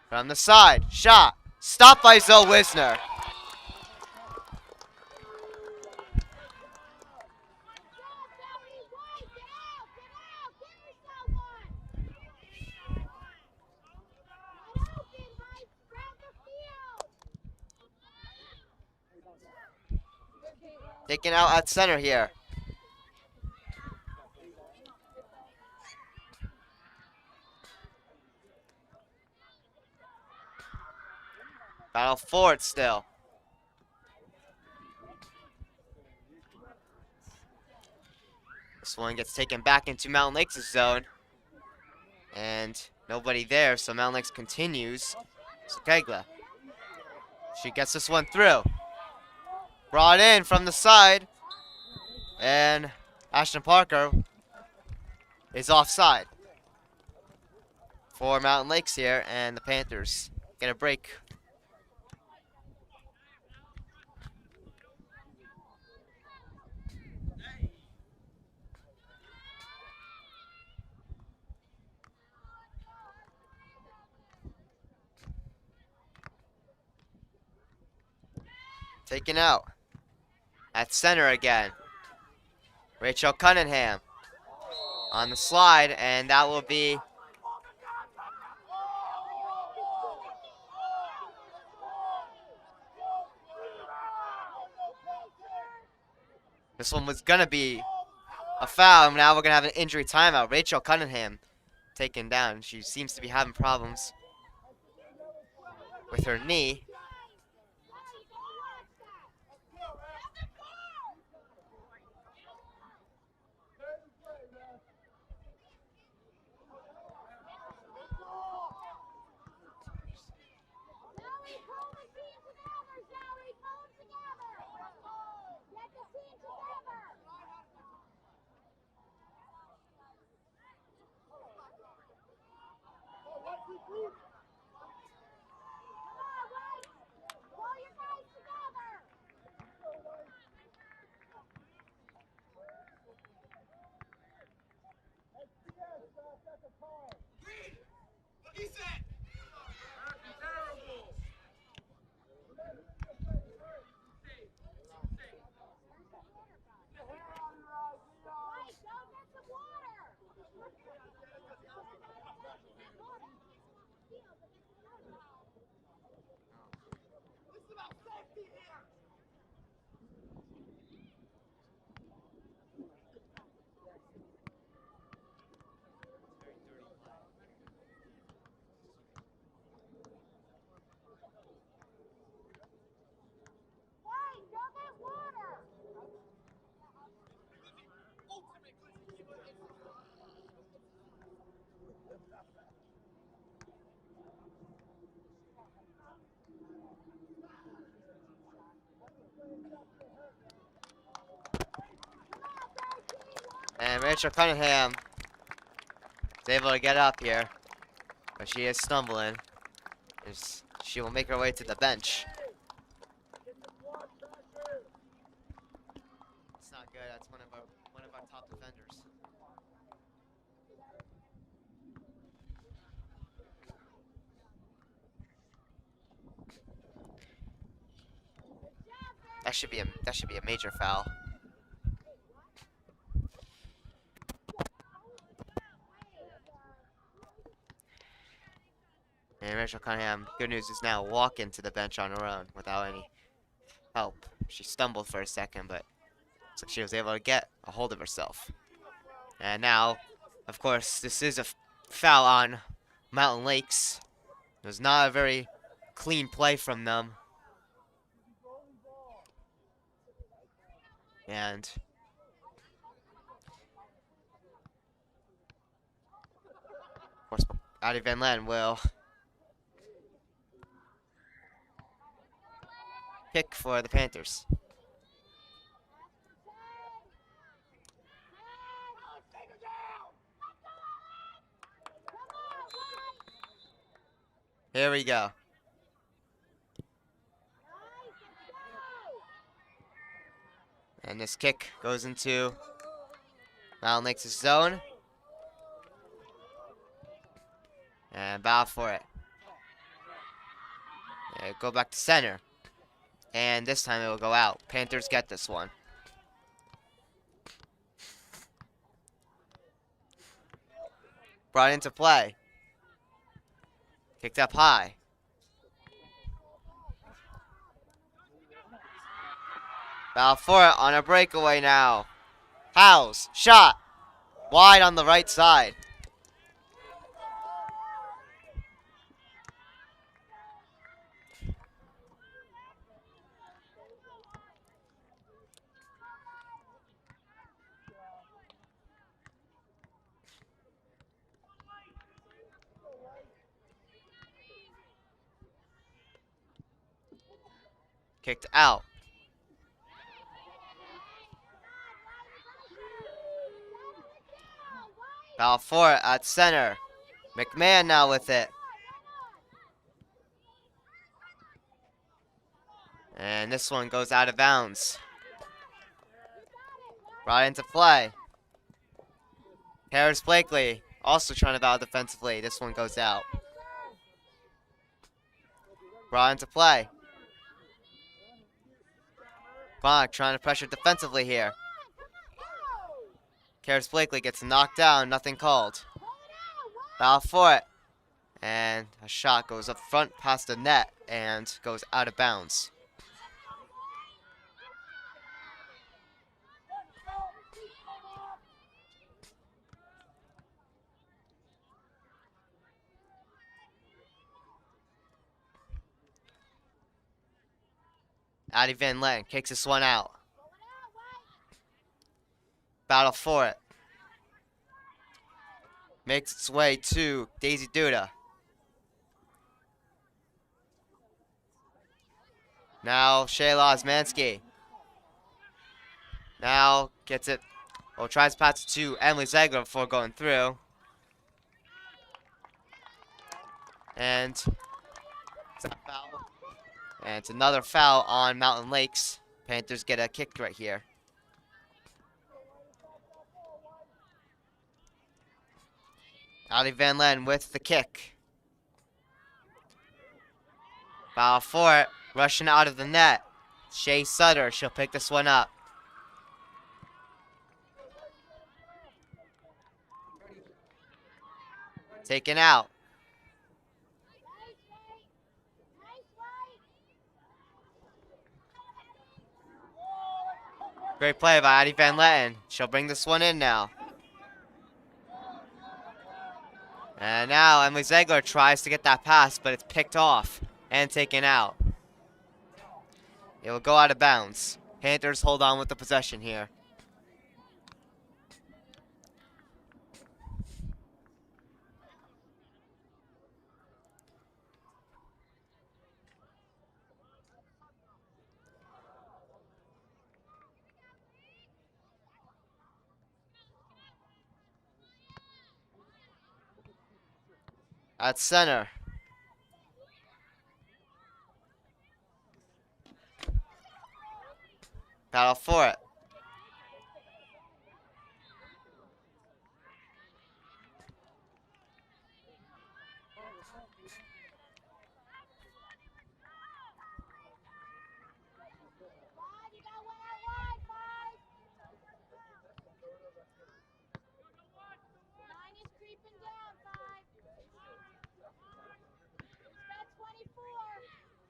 From the side, shot, stopped by Zoe Wisner. Taken out at center here. Battle forward still. This one gets taken back into Mountain Lakes' zone. And nobody there, so Mountain Lakes continues. Kegla. She gets this one through. Brought in from the side. And Ashton Parker is offside for Mountain Lakes here, and the Panthers get a break. Taken out. At center again. Rachel Cunningham on the slide, and that will be this one was gonna be a foul. Now we're gonna have an injury timeout. Rachel Cunningham taken down. She seems to be having problems with her knee. And Rachel Cunningham is able to get up here, but she is stumbling. She will make her way to the bench. It's not good. That's one of our top defenders. That should be a major foul. And Rachel Cunningham, good news is now walking to the bench on her own without any help. She stumbled for a second, but looks like she was able to get a hold of herself. And now, of course, this is a foul on Mountain Lakes. It was not a very clean play from them. And of course, Addie Van Len will kick for the Panthers. Here we go. And this kick goes into Mountain Lakes' zone. And bow for it. And go back to center. And this time it will go out. Panthers get this one. Brought into play. Kicked up high. Bow for it on a breakaway now. Howes, shot. Wide on the right side. Kicked out. Foul for it at center. McMahon now with it. And this one goes out of bounds. Brought into play. Harris Blakely also trying to foul defensively. This one goes out. Brought into play. Pequannock trying to pressure defensively here. Harris Blakely gets knocked down, nothing called. Foul for it. And a shot goes up front past the net and goes out of bounds. Addie Van Len kicks this one out. Battle for it. Makes its way to Daisy Duda. Now Shayla Osmansky. Now gets it. Well, tries to pass it to Emily Zegler before going through. And it's a foul. And it's another foul on Mountain Lakes. Panthers get a kick right here. Addie Van Len with the kick. Foul for it. Rushing out of the net. Shea Sutter. She'll pick this one up. Taken out. Great play by Addie Van Letten. She'll bring this one in now. And now Emily Zegler tries to get that pass, but it's picked off and taken out. It will go out of bounds. Panthers hold on with the possession here. At center. Battle for it.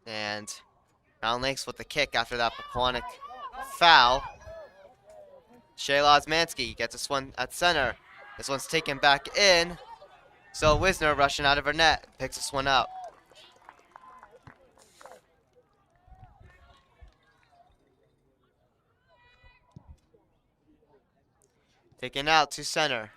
And Mountain Lakes with the kick after that Pequannock foul. Shayla Osmanski gets this one at center. This one's taken back in. So Wisner rushing out of her net, picks this one up. Taken out to center.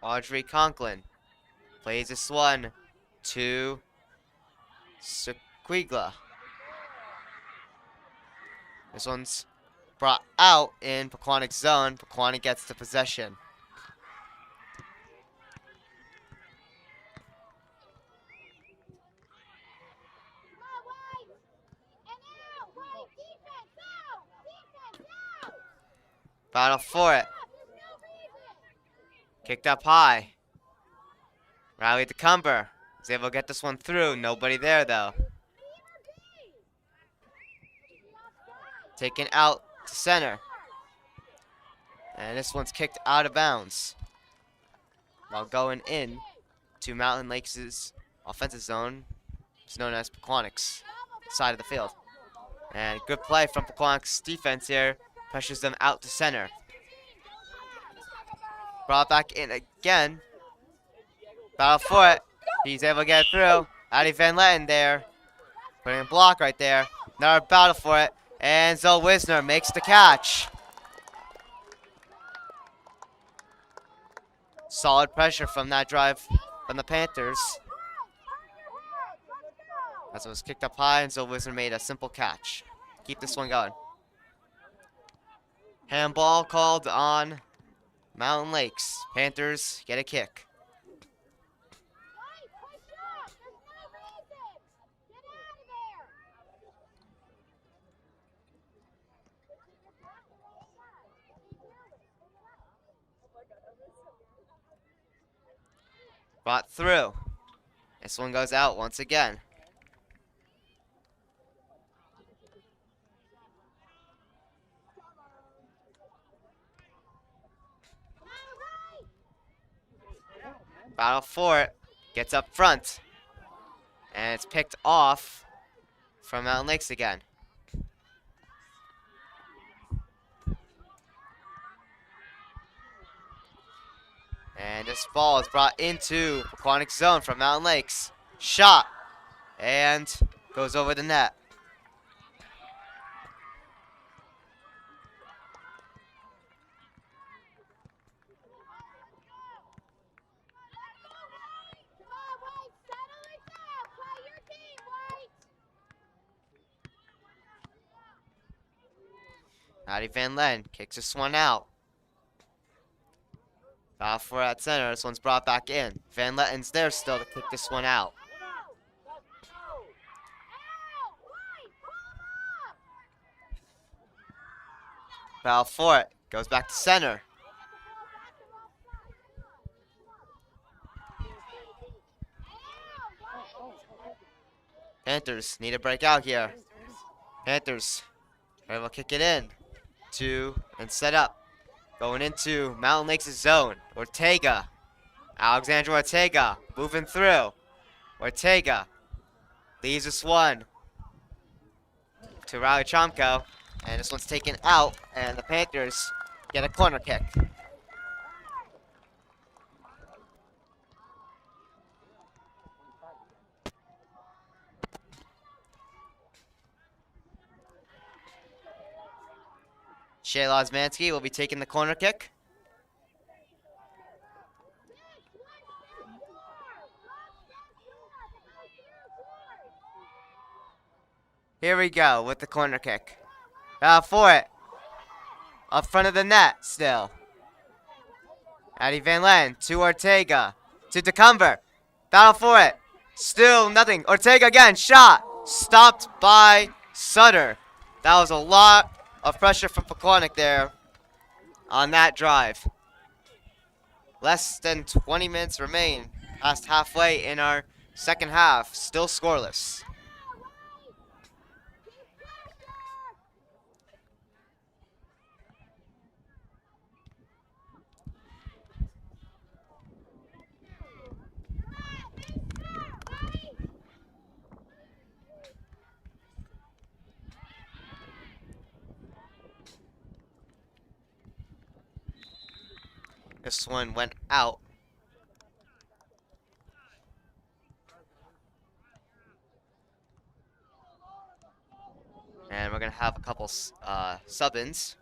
Audrey Conklin plays this one to Sequigla. This one's brought out in Pequannock's zone. Pequannock gets the possession. Battle for it. Kicked up high. Riley DeCumber is able to get this one through. Nobody there, though. Taken out to center. And this one's kicked out of bounds. While going in to Mountain Lakes' offensive zone. It's known as Pequannock's side of the field. And good play from Pequannock's defense here. Pressures them out to center. Brought back in again. Battle for it. He's able to get it through. Addie Van Letten there. Putting a block right there. Another battle for it. And Zoe Wisner makes the catch. Solid pressure from that drive from the Panthers. As it was kicked up high, and Zoe Wisner made a simple catch. Keep this one going. Handball called on Mountain Lakes. Panthers get a kick. Brought through. This one goes out once again. Battle for it. Gets up front. And it's picked off from Mountain Lakes again. And this ball is brought into Pequannock's zone from Mountain Lakes. Shot. And goes over the net. Addie Van Letten kicks this one out. Battle for it at center. This one's brought back in. Van Letten's there still to kick this one out. Battle for it. Goes back to center. Panthers need a break out here. Panthers are able to kick it in. And set up. Going into Mountain Lakes' zone. Ortega. Alexandra Ortega moving through. Ortega leaves this one to Riley Chomko. And this one's taken out. And the Panthers get a corner kick. Shayla Osmanski will be taking the corner kick. Here we go with the corner kick. For it. Up front of the net still. Addie Van Letten to Ortega. To DeCumber. Battle for it. Still nothing. Ortega again. Shot. Stopped by Sutter. That was a lot of pressure from Pequannock there on that drive. Less than 20 minutes remain past halfway in our second half. Still scoreless. This one went out. And we're going to have a couple sub-ins.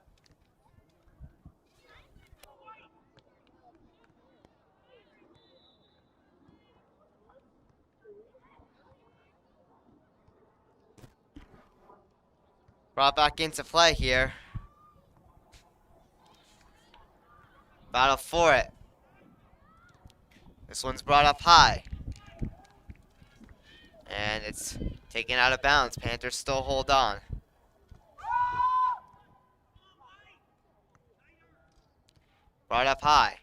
Brought back into play here. Battle for it. This one's brought up high. And it's taken out of bounds. Panthers still hold on. Brought up high.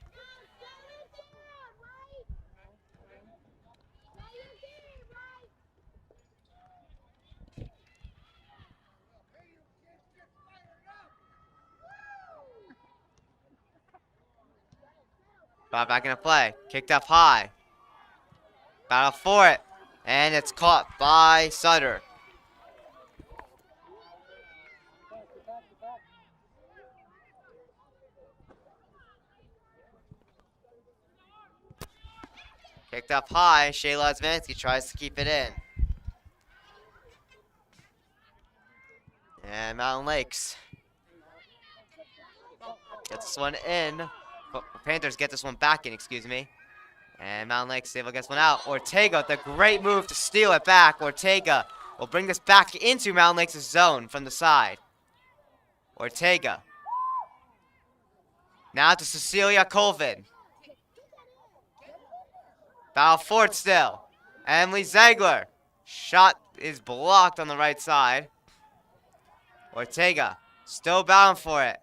Brought back into play. Kicked up high. Battle for it. And it's caught by Sutter. Kicked up high. Shayla Zvansky tries to keep it in. And Mountain Lakes gets this one in. Panthers get this one back in, excuse me. And Mountain Lakes able to get this one out. Ortega with a great move to steal it back. Ortega will bring this back into Mountain Lakes' zone from the side. Ortega. Now to Cecilia Colvin. Battle for it still. Emily Ziegler. Shot is blocked on the right side. Ortega still battling for it.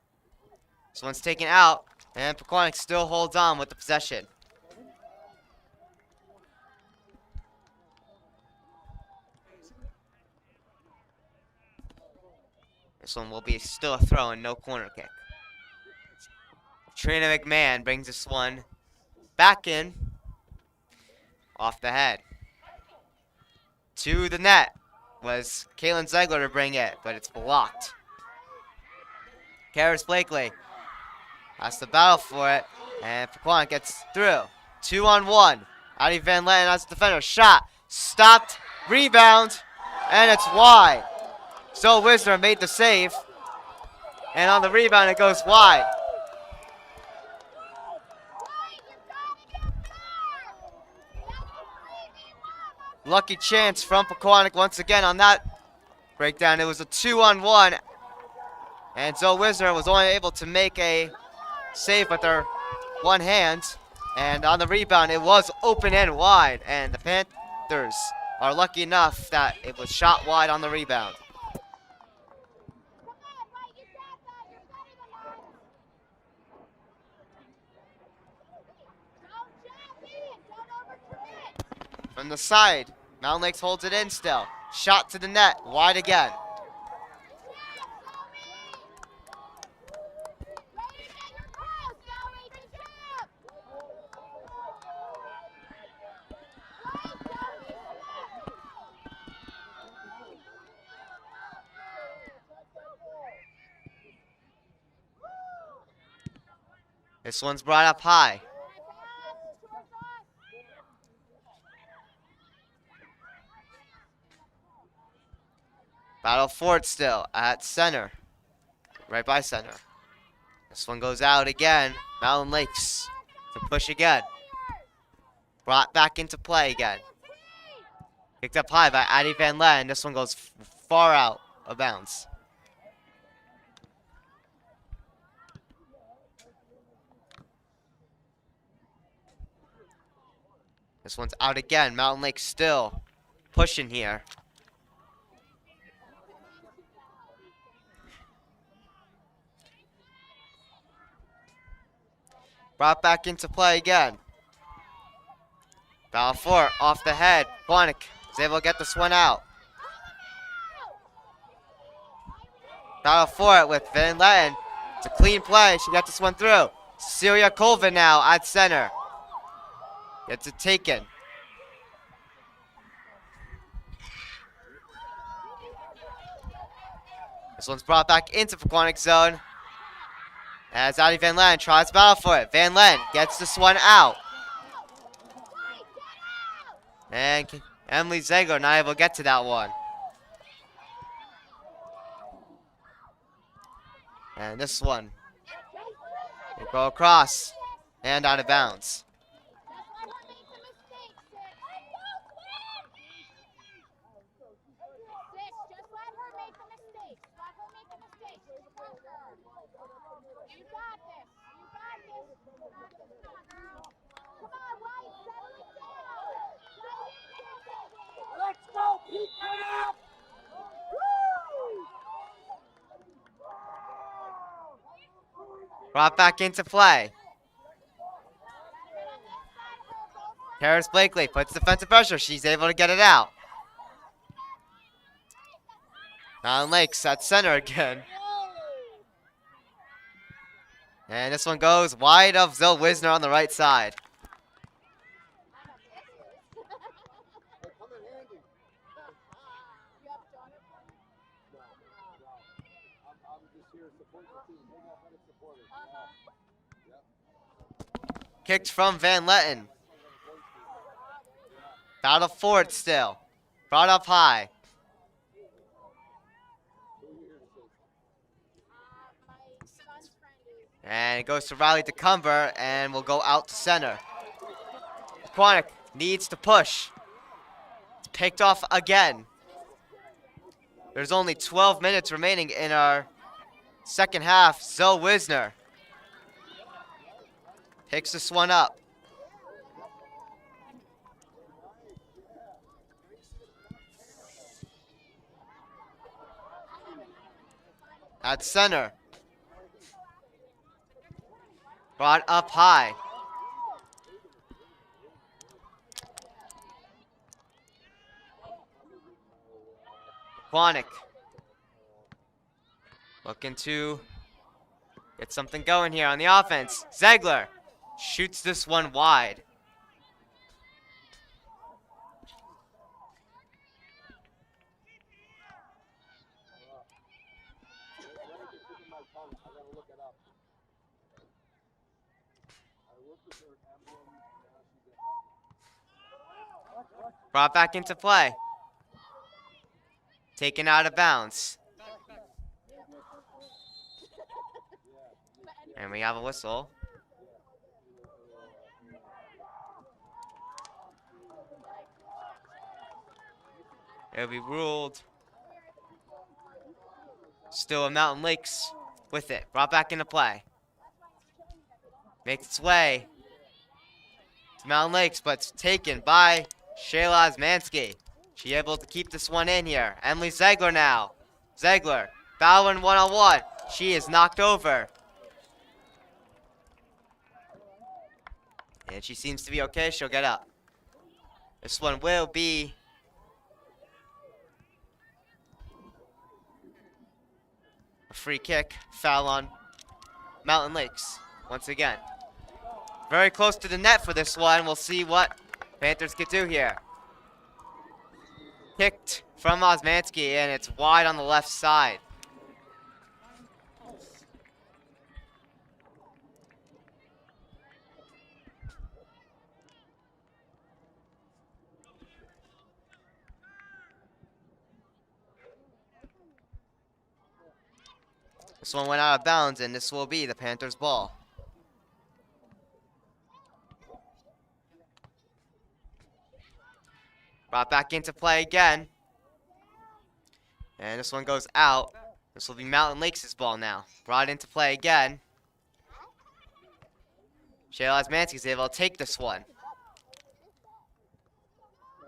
This one's taken out. And Pequannock still holds on with the possession. This one will be still a throw and no corner kick. Trina McMahon brings this one back in. Off the head. To the net was Kaylin Ziegler to bring it, but it's blocked. Karis Blakely has to battle for it, and Pequannock gets through. 2-on-1. Addie Van Leyen as a defender. Shot. Stopped. Rebound. And it's wide. So Wisner made the save. And on the rebound, it goes wide. Lucky chance from Pequannock once again on that breakdown. It was a 2-on-1. And Zoe Wisner was only able to make a save with her one hand. And on the rebound, it was open and wide. And the Panthers are lucky enough that it was shot wide on the rebound. From the side, Mountain Lakes holds it in still. Shot to the net, wide again. This one's brought up high. Battle for it still at center. Right by center. This one goes out again. Mountain Lakes to push again. Brought back into play again. Kicked up high by Addie Van Leyen. This one goes far out of bounds. This one's out again. Mountain Lakes still pushing here. Brought back into play again. Battle for it, off the head. Pequannock is able to get this one out. Battle for it with Van Leyen. It's a clean play. She got this one through. Cecilia Colvin now at center. Gets it taken. This one's brought back into Pequannock zone. As Addie Van Len tries to battle for it. Van Len gets this one out. And Emily Zegler not able to get to that one. And this one will go across and out of bounds. Let's go, Pequannock! Brought back into play. Harris Blakely puts defensive pressure. She's able to get it out. Mountain Lakes at center again. And this one goes wide of Zoe Wisner on the right side. Kicked from Van Letten. Battle for it still. Brought up high. And it goes to Riley DeCumber and will go out to center. Pequannock needs to push. It's picked off again. There's only 12 minutes remaining in our second half. Zoe Wisner picks this one up. At center. Brought up high. Pequannock looking to get something going here on the offense. Zegler shoots this one wide. Brought back into play. Taken out of bounds. And we have a whistle. It'll be ruled still a Mountain Lakes with it. Brought back into play. Makes its way to Mountain Lakes, but it's taken by Shayla Osmansky. She able to keep this one in here. Emily Zegler now. Zegler battling one-on-one. She is knocked over. And she seems to be okay. She'll get up. This one will be a free kick. Foul on Mountain Lakes once again. Very close to the net for this one. We'll see what Panthers can do here. Kicked from Osmansky, and it's wide on the left side. This one went out of bounds, and this will be the Panthers' ball. Brought back into play again. And this one goes out. This will be Mountain Lakes' ball now. Brought into play again. Shayla Osmansky is able to take this one.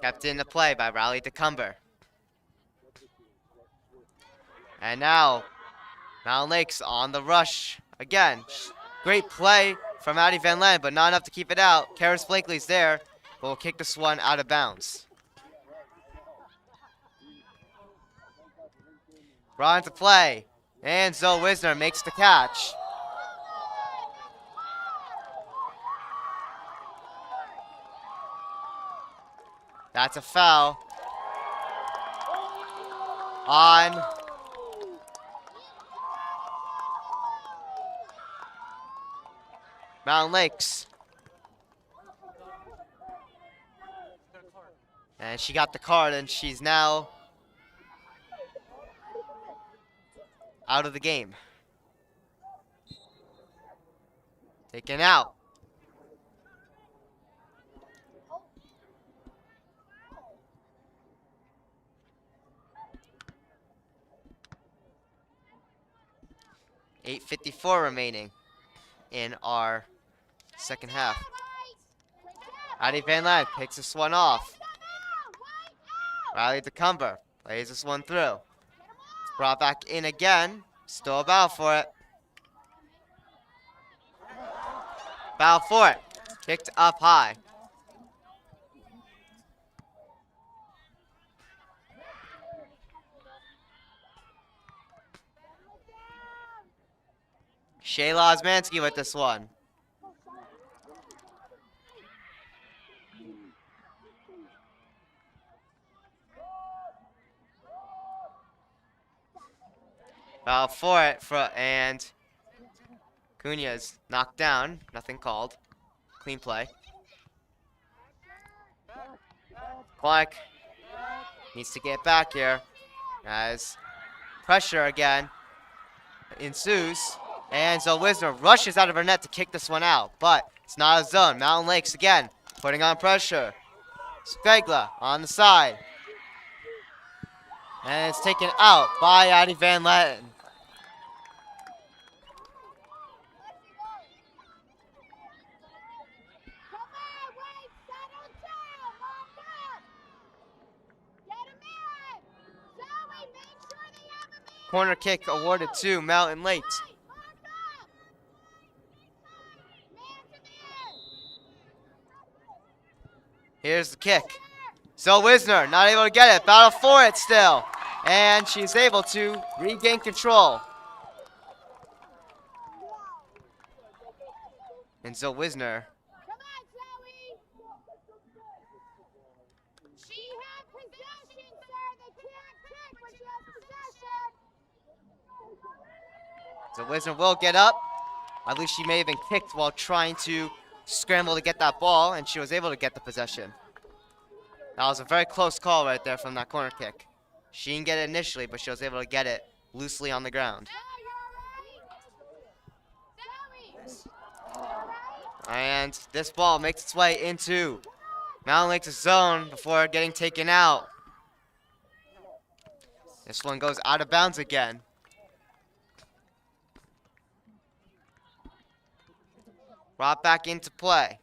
Kept into play by Riley DeCumber. And now, Mountain Lakes on the rush again. Great play from Addie Van Len, but not enough to keep it out. Karis Blakely's there, but will kick this one out of bounds. Brought into play, and Zoe Wisner makes the catch. That's a foul on Mountain Lakes. And she got the card, and she's now out of the game. Taken out. .854 remaining in our second half. Addie Van Ladd picks this one off. Riley DeCumber plays this one through. It's brought back in again. Still a battle for it. Battle for it. Kicked up high. Shayla Osmansky with this one. Battle for it, and Cunha's knocked down. Nothing called. Clean play. Clark needs to get back here as pressure again ensues. And so Wisner rushes out of her net to kick this one out, but it's not a zone. Mountain Lakes again putting on pressure. Spegla on the side. And it's taken out by Addie Van Latten. Corner kick awarded to Mountain Lakes. Here's the kick. So Wisner not able to get it. Battle for it still. And she's able to regain control. And so Wisner. So Wisner will get up. At least she may have been kicked while trying to scramble to get that ball, and she was able to get the possession. That was a very close call right there from that corner kick. She didn't get it initially, but she was able to get it loosely on the ground. And this ball makes its way into Mountain Lakes' zone before getting taken out. This one goes out of bounds again. Brought back into play.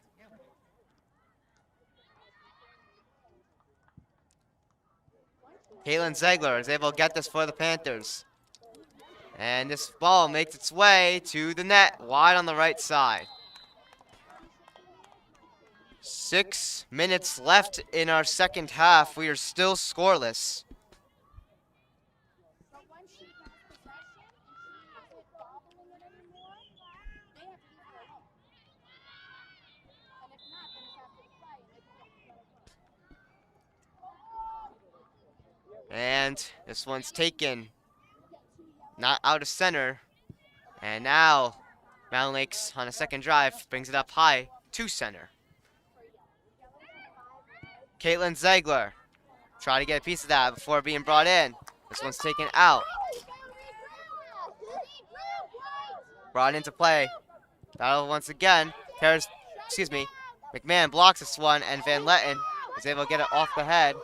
Caitlin Ziegler is able to get this for the Panthers. And this ball makes its way to the net, wide on the right side. 6 minutes left in our second half. We are still scoreless. And this one's taken, not out of center. And now Mountain Lakes on a second drive brings it up high to center. Caitlin Ziegler try to get a piece of that before being brought in. This one's taken out. Brought into play. Battle once again. McMahon blocks this one, and Van Letten is able to get it off the head.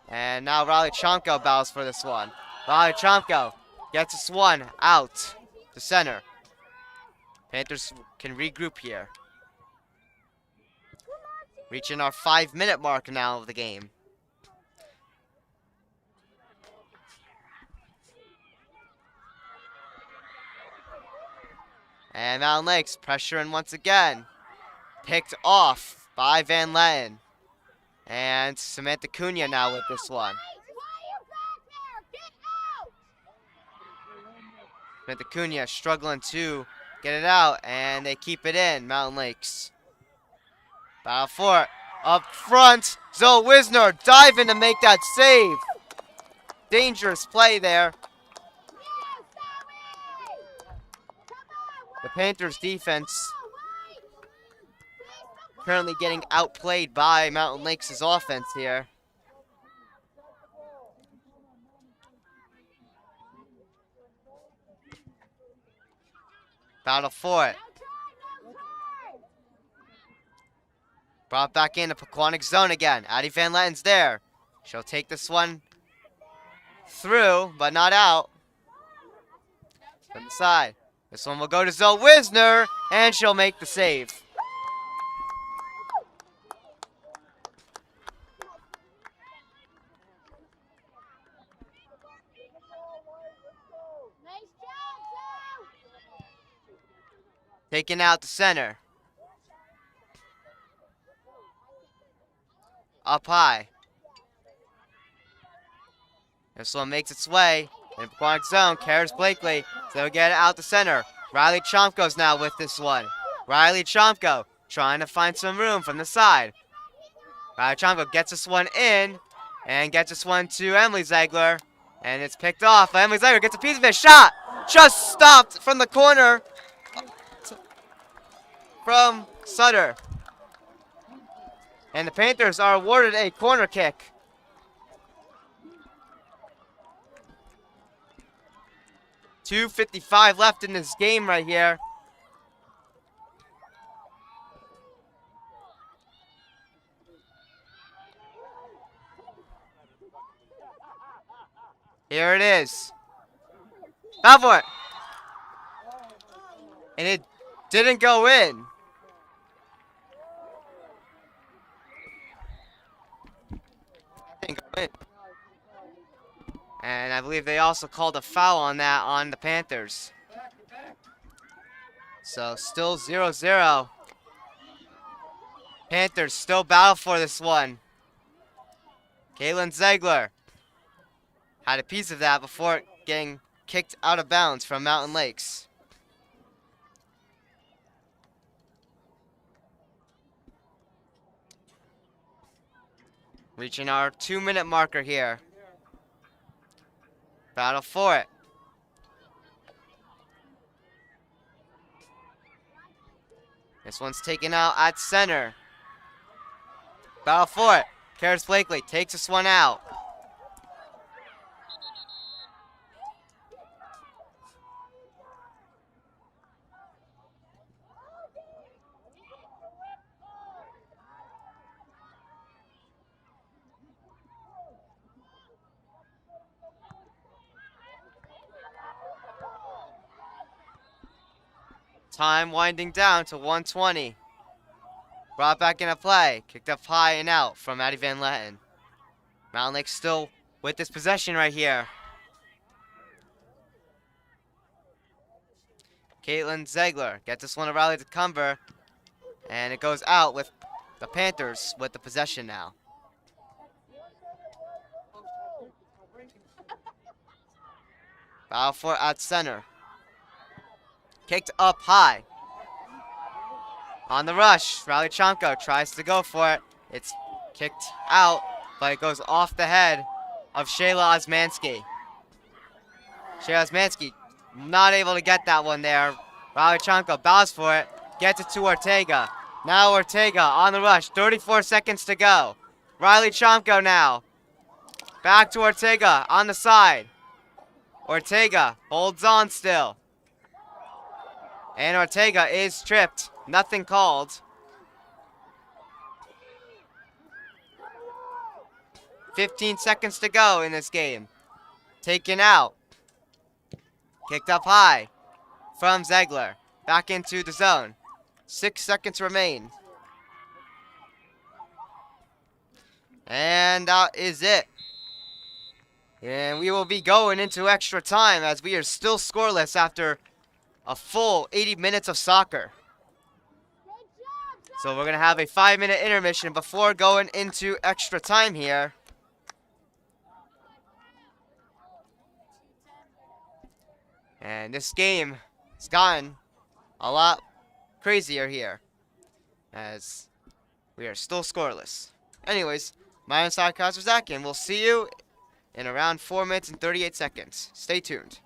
And now Riley Chomko battles for this one. Riley Chomko gets this one out to center. Panthers can regroup here. Reaching our 5-minute mark now of the game. And Mountain Lakes pressuring once again. Picked off by Van Letten. And Samantha Cunha now with this one. Samantha Cunha struggling to get it out, and they keep it in, Mountain Lakes. Battle for it. Up front, Zoe Wisner diving to make that save. Dangerous play there. The Panthers defense currently getting outplayed by Mountain Lakes' offense here. Battle for it. Brought back into Pequannock zone again. Addie Van Letten's there. She'll take this one through, but not out. From the side. This one will go to Zoe Wisner, and she'll make the save. Taking out the center. Up high. This one makes its way in Pequannock zone. Karis Blakely. So they'll get it out the center. Riley Chomko's now with this one. Riley Chomko trying to find some room from the side. Riley Chomko gets this one in and gets this one to Emily Ziegler. And it's picked off. Emily Ziegler gets a piece of it. Shot! Just stopped from the corner from Sutter. And the Panthers are awarded a corner kick. .255 left in this game right here. Here it is. Now for it. And it didn't go in. Didn't go in. And I believe they also called a foul on that on the Panthers. So still 0-0. Panthers still battle for this one. Caitlin Ziegler had a piece of that before getting kicked out of bounds from Mountain Lakes. Reaching our 2-minute marker here. Battle for it. This one's taken out at center. Battle for it. Karis Blakely takes this one out. Time winding down to 1:20. Brought back into play. Kicked up high and out from Addie Van Letten. Mountain Lakes still with this possession right here. Caitlin Ziegler gets this one to Riley DeCumber. And it goes out with the Panthers with the possession now. Battle for it at center. Kicked up high. On the rush, Riley Chomko tries to go for it. It's kicked out, but it goes off the head of Shayla Osmansky. Shayla Osmansky not able to get that one there. Riley Chomko bows for it, gets it to Ortega. Now Ortega on the rush, 34 seconds to go. Riley Chomko now. Back to Ortega on the side. Ortega holds on still. And Ortega is tripped. Nothing called. 15 seconds to go in this game. Taken out. Kicked up high from Ziegler. Back into the zone. 6 seconds remain. And that is it. And we will be going into extra time as we are still scoreless after a full 80 minutes of soccer. So we're going to have a 5-minute intermission before going into extra time here. And this game has gotten a lot crazier here, as we are still scoreless. Anyways, my name is Zach, and we'll see you in around 4 minutes and 38 seconds. Stay tuned.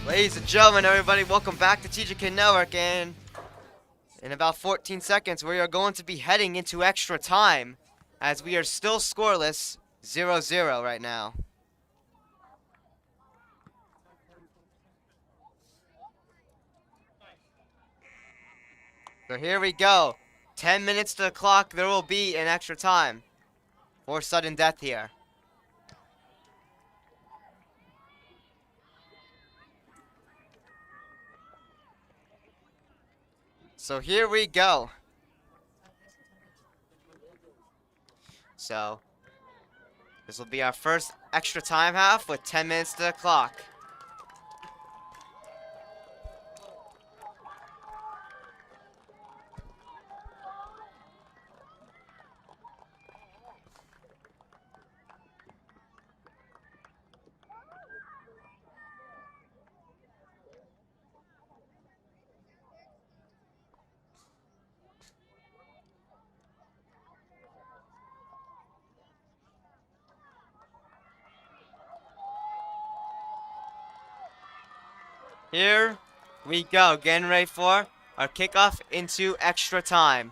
Ladies and gentlemen, everybody, welcome back to TJK Network, and in about 14 seconds, we are going to be heading into extra time, as we are still scoreless, 0-0 right now. So here we go. 10 minutes to the clock, there will be an extra time, or sudden death here. So here we go. So this will be our first extra time half with 10 minutes to the clock. Here we go, getting ready for our kickoff into extra time.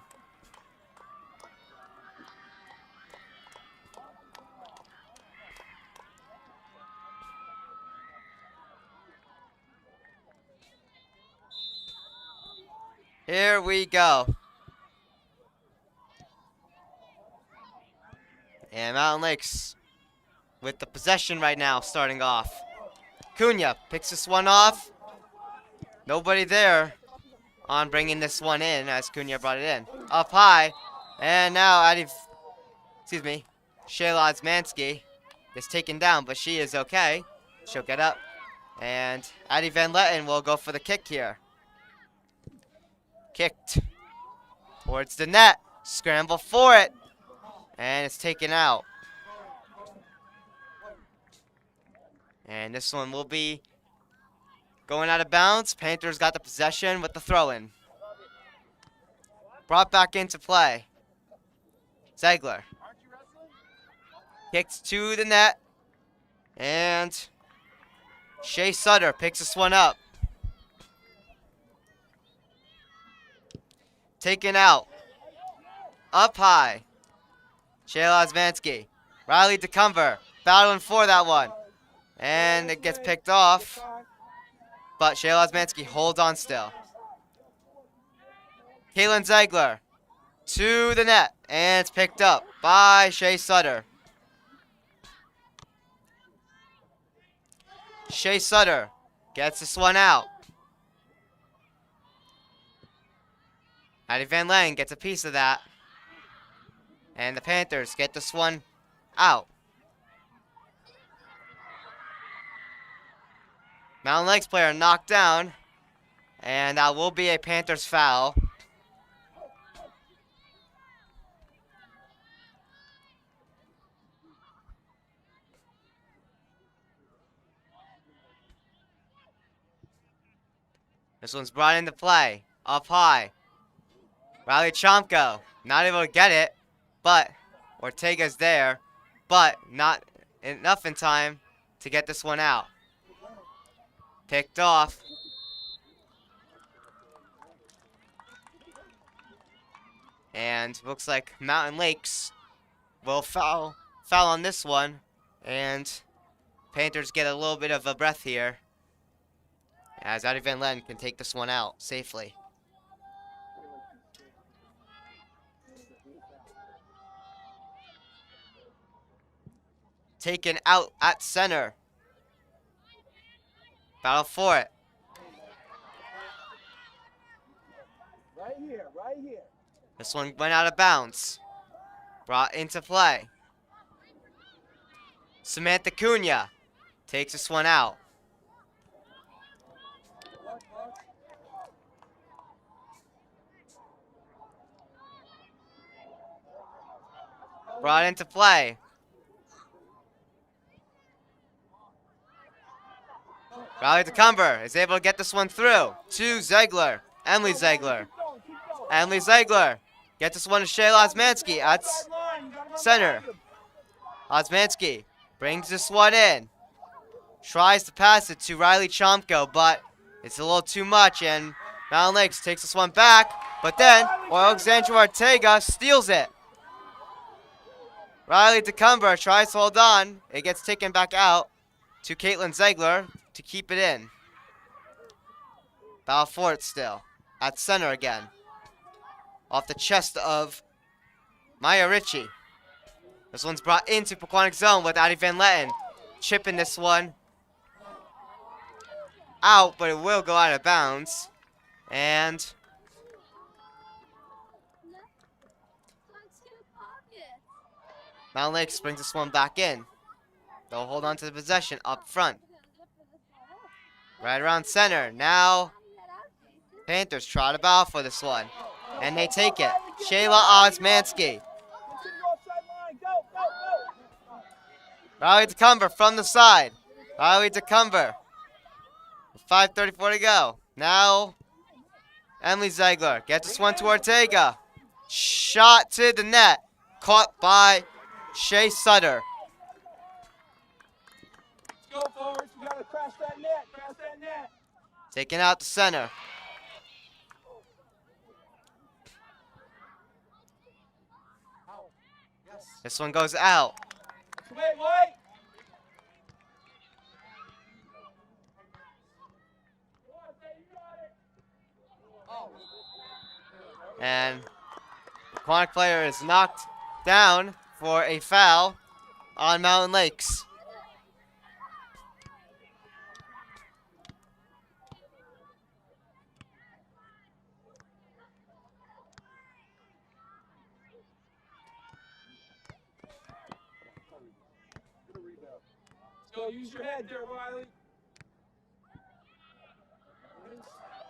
Here we go. And Mountain Lakes with the possession right now, starting off. Cunha picks this one off. Nobody there on bringing this one in as Cunha brought it in. Up high. And now Shayla Osmanski is taken down, but she is okay. She'll get up. And Addie Van Letten will go for the kick here. Kicked towards the net. Scramble for it. And it's taken out. And this one will be going out of bounds. Panthers got the possession with the throw-in. Brought back into play. Ziegler. Kicks to the net. And Shea Sutter picks this one up. Taken out. Up high. Shayla Osmanski. Riley DeCumber battling for that one. And it gets picked off. But Shayla Osmanski holds on still. Kaylin Ziegler to the net. And it's picked up by Shea Sutter. Shea Sutter gets this one out. Addie Van Letten gets a piece of that. And the Panthers get this one out. Mountain Lakes player knocked down. And that will be a Panthers foul. This one's brought into play. Up high. Riley Chomko. Not able to get it. But Ortega's there. But not enough in time to get this one out. Picked off. And looks like Mountain Lakes will foul on this one. And Panthers get a little bit of a breath here, as Addie Van Letten can take this one out safely. Taken out at center. Battle for it. Right here, right here. This one went out of bounds. Brought into play. Samantha Cunha takes this one out. Brought into play. Riley DeCumber is able to get this one through to Ziegler. Emily Ziegler. Emily Ziegler gets this one to Shayla Osmanski at center. Osmanski brings this one in. tries to pass it to Riley Chomko, but it's a little too much, and Mountain Lakes takes this one back, but then Alexandra Ortega steals it. Riley DeCumber tries to hold on. It gets taken back out to Caitlin Ziegler to keep it in. Battle for it still. At center again. Off the chest of Maya Ritchie. This one's brought into Pequannock zone with Addie Van Letten chipping this one out, but it will go out of bounds. And Mountain Lakes brings this one back in. They'll hold on to the possession up front. Right around center. Now Panthers try to battle for this one. And they take it. Shayla Osmansky. Riley DeCumber from the side. Riley DeCumber. 5:34 to go. Now Emily Ziegler gets this one to Ortega. Shot to the net. Caught by Shea Sutter. Let's go forward. We gotta crash that net. Crash that net. Taking out the center. This one goes out. Wait. And the Pequannock player is knocked down for a foul on Mountain Lakes. Let's go. Use your head there, Riley.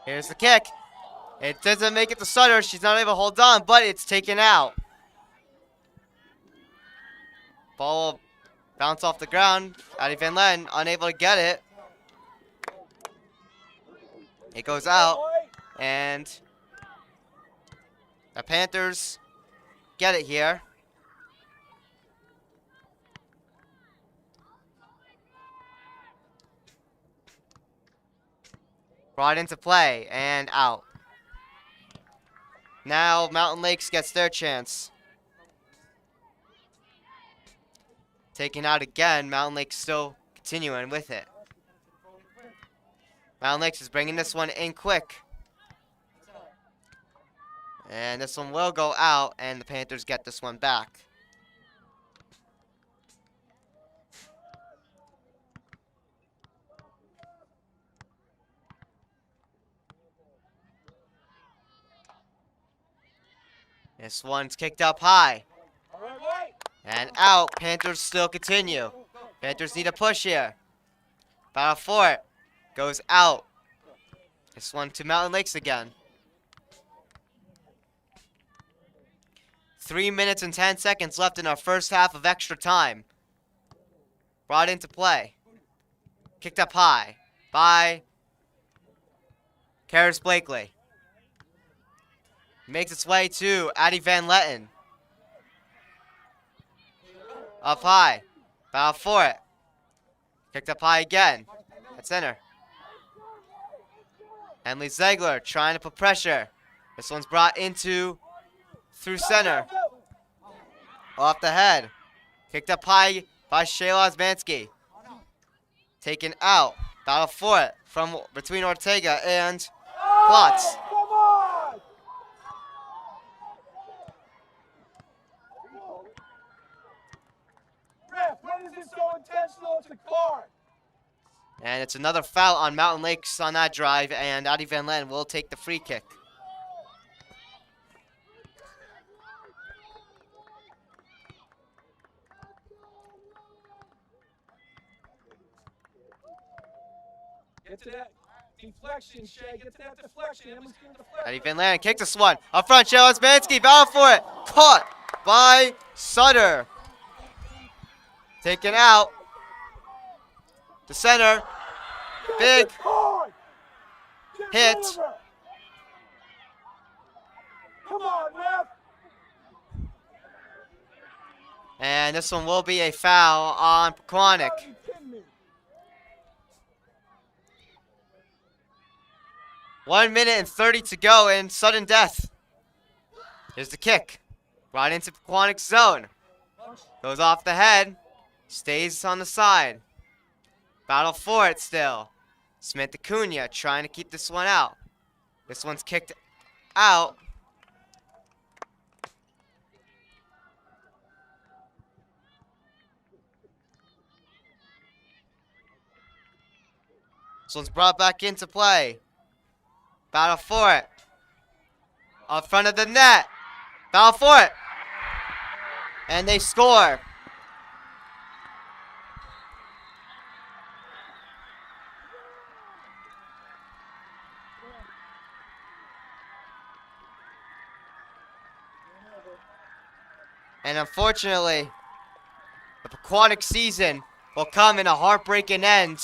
Here's the kick. It doesn't make it to Sutter. She's not able to hold on, but it's taken out. Ball will bounce off the ground. Addie Van Letten unable to get it. It goes out, and the Panthers get it here. Brought into play and out. Now Mountain Lakes gets their chance. Taken out again. Mountain Lakes still continuing with it. Mountain Lakes is bringing this one in quick. And this one will go out, and the Panthers get this one back. This one's kicked up high. And out. Panthers still continue. Panthers need a push here. Battle for it. Goes out. This one to Mountain Lakes again. 3 minutes and 10 seconds left in our first half of extra time. Brought into play. Kicked up high by Karis Blakely. Makes its way to Addie Van Letten. Up high. Battle for it. Kicked up high again. At center. Emily Ziegler trying to put pressure. This one's brought into through center. Off the head. Kicked up high by Shayla Osmansky. Taken out. Battle for it from between Ortega and Klotz. And it's another foul on Mountain Lakes on that drive, and Addie Van Letten will take the free kick. Get to that deflection, Shay. Get to that deflection. Emily's getting deflection. Addie Van Letten kicks this one. Up front, Shayla Osmansky, battle for it. Caught by Sutter. Taken out. The center. Big hit. Come on, ref. And this one will be a foul on Pequannock. 1 minute and 30 to go in sudden death. Here's the kick. Right into Pequannock's zone. Goes off the head. Stays on the side. Battle for it still. Smith Acuna trying to keep this one out. This one's kicked out. This one's brought back into play. Battle for it. Up front of the net. Battle for it. And they score. And unfortunately, the Pequannock season will come in a heartbreaking end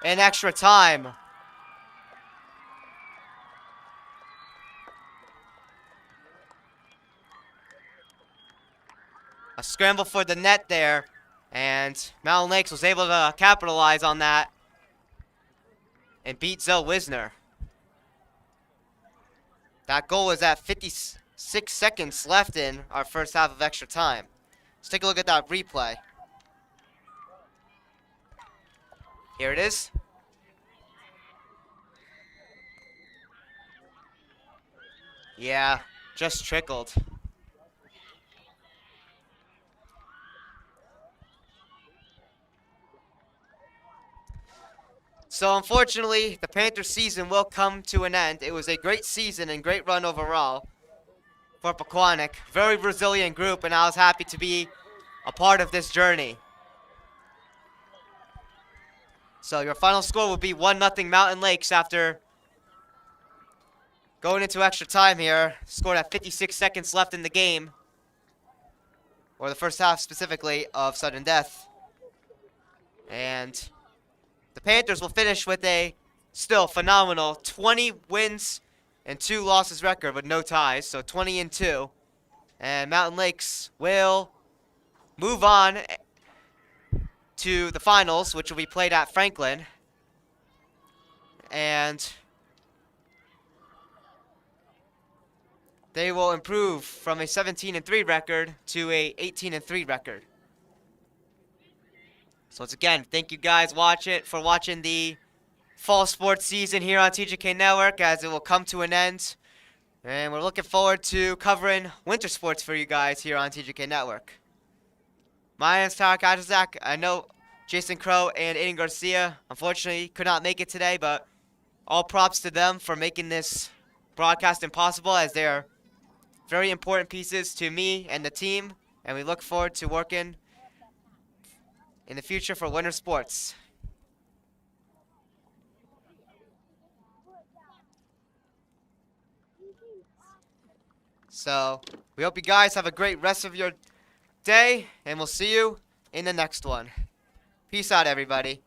in extra time. A scramble for the net there, and Mountain Lakes was able to capitalize on that and beat Zoe Wisner. That goal was at 56 seconds left in our first half of extra time. Let's take a look at that replay. Here it is. Yeah, just trickled. So unfortunately, the Panthers season will come to an end. It was a great season and great run overall for Pequannock. Very resilient group, and I was happy to be a part of this journey. So your final score will be 1-0 Mountain Lakes after going into extra time here. Scored at 56 seconds left in the game, or the first half specifically, of sudden death. And the Panthers will finish with a still phenomenal 20 wins and 2 losses record with no ties, so 20-2. And Mountain Lakes will move on to the finals, which will be played at Franklin. And they will improve from a 17-3 record to a 18-3 record. So once again, thank you guys for watching the fall sports season here on TJK Network, as it will come to an end. And we're looking forward to covering winter sports for you guys here on TJK Network. My name's TJK. I know Jason Crow and Aiden Garcia unfortunately could not make it today, but all props to them for making this broadcasting possible, as they are very important pieces to me and the team, and we look forward to working in the future for winter sports. So we hope you guys have a great rest of your day, and we'll see you in the next one. Peace out, everybody.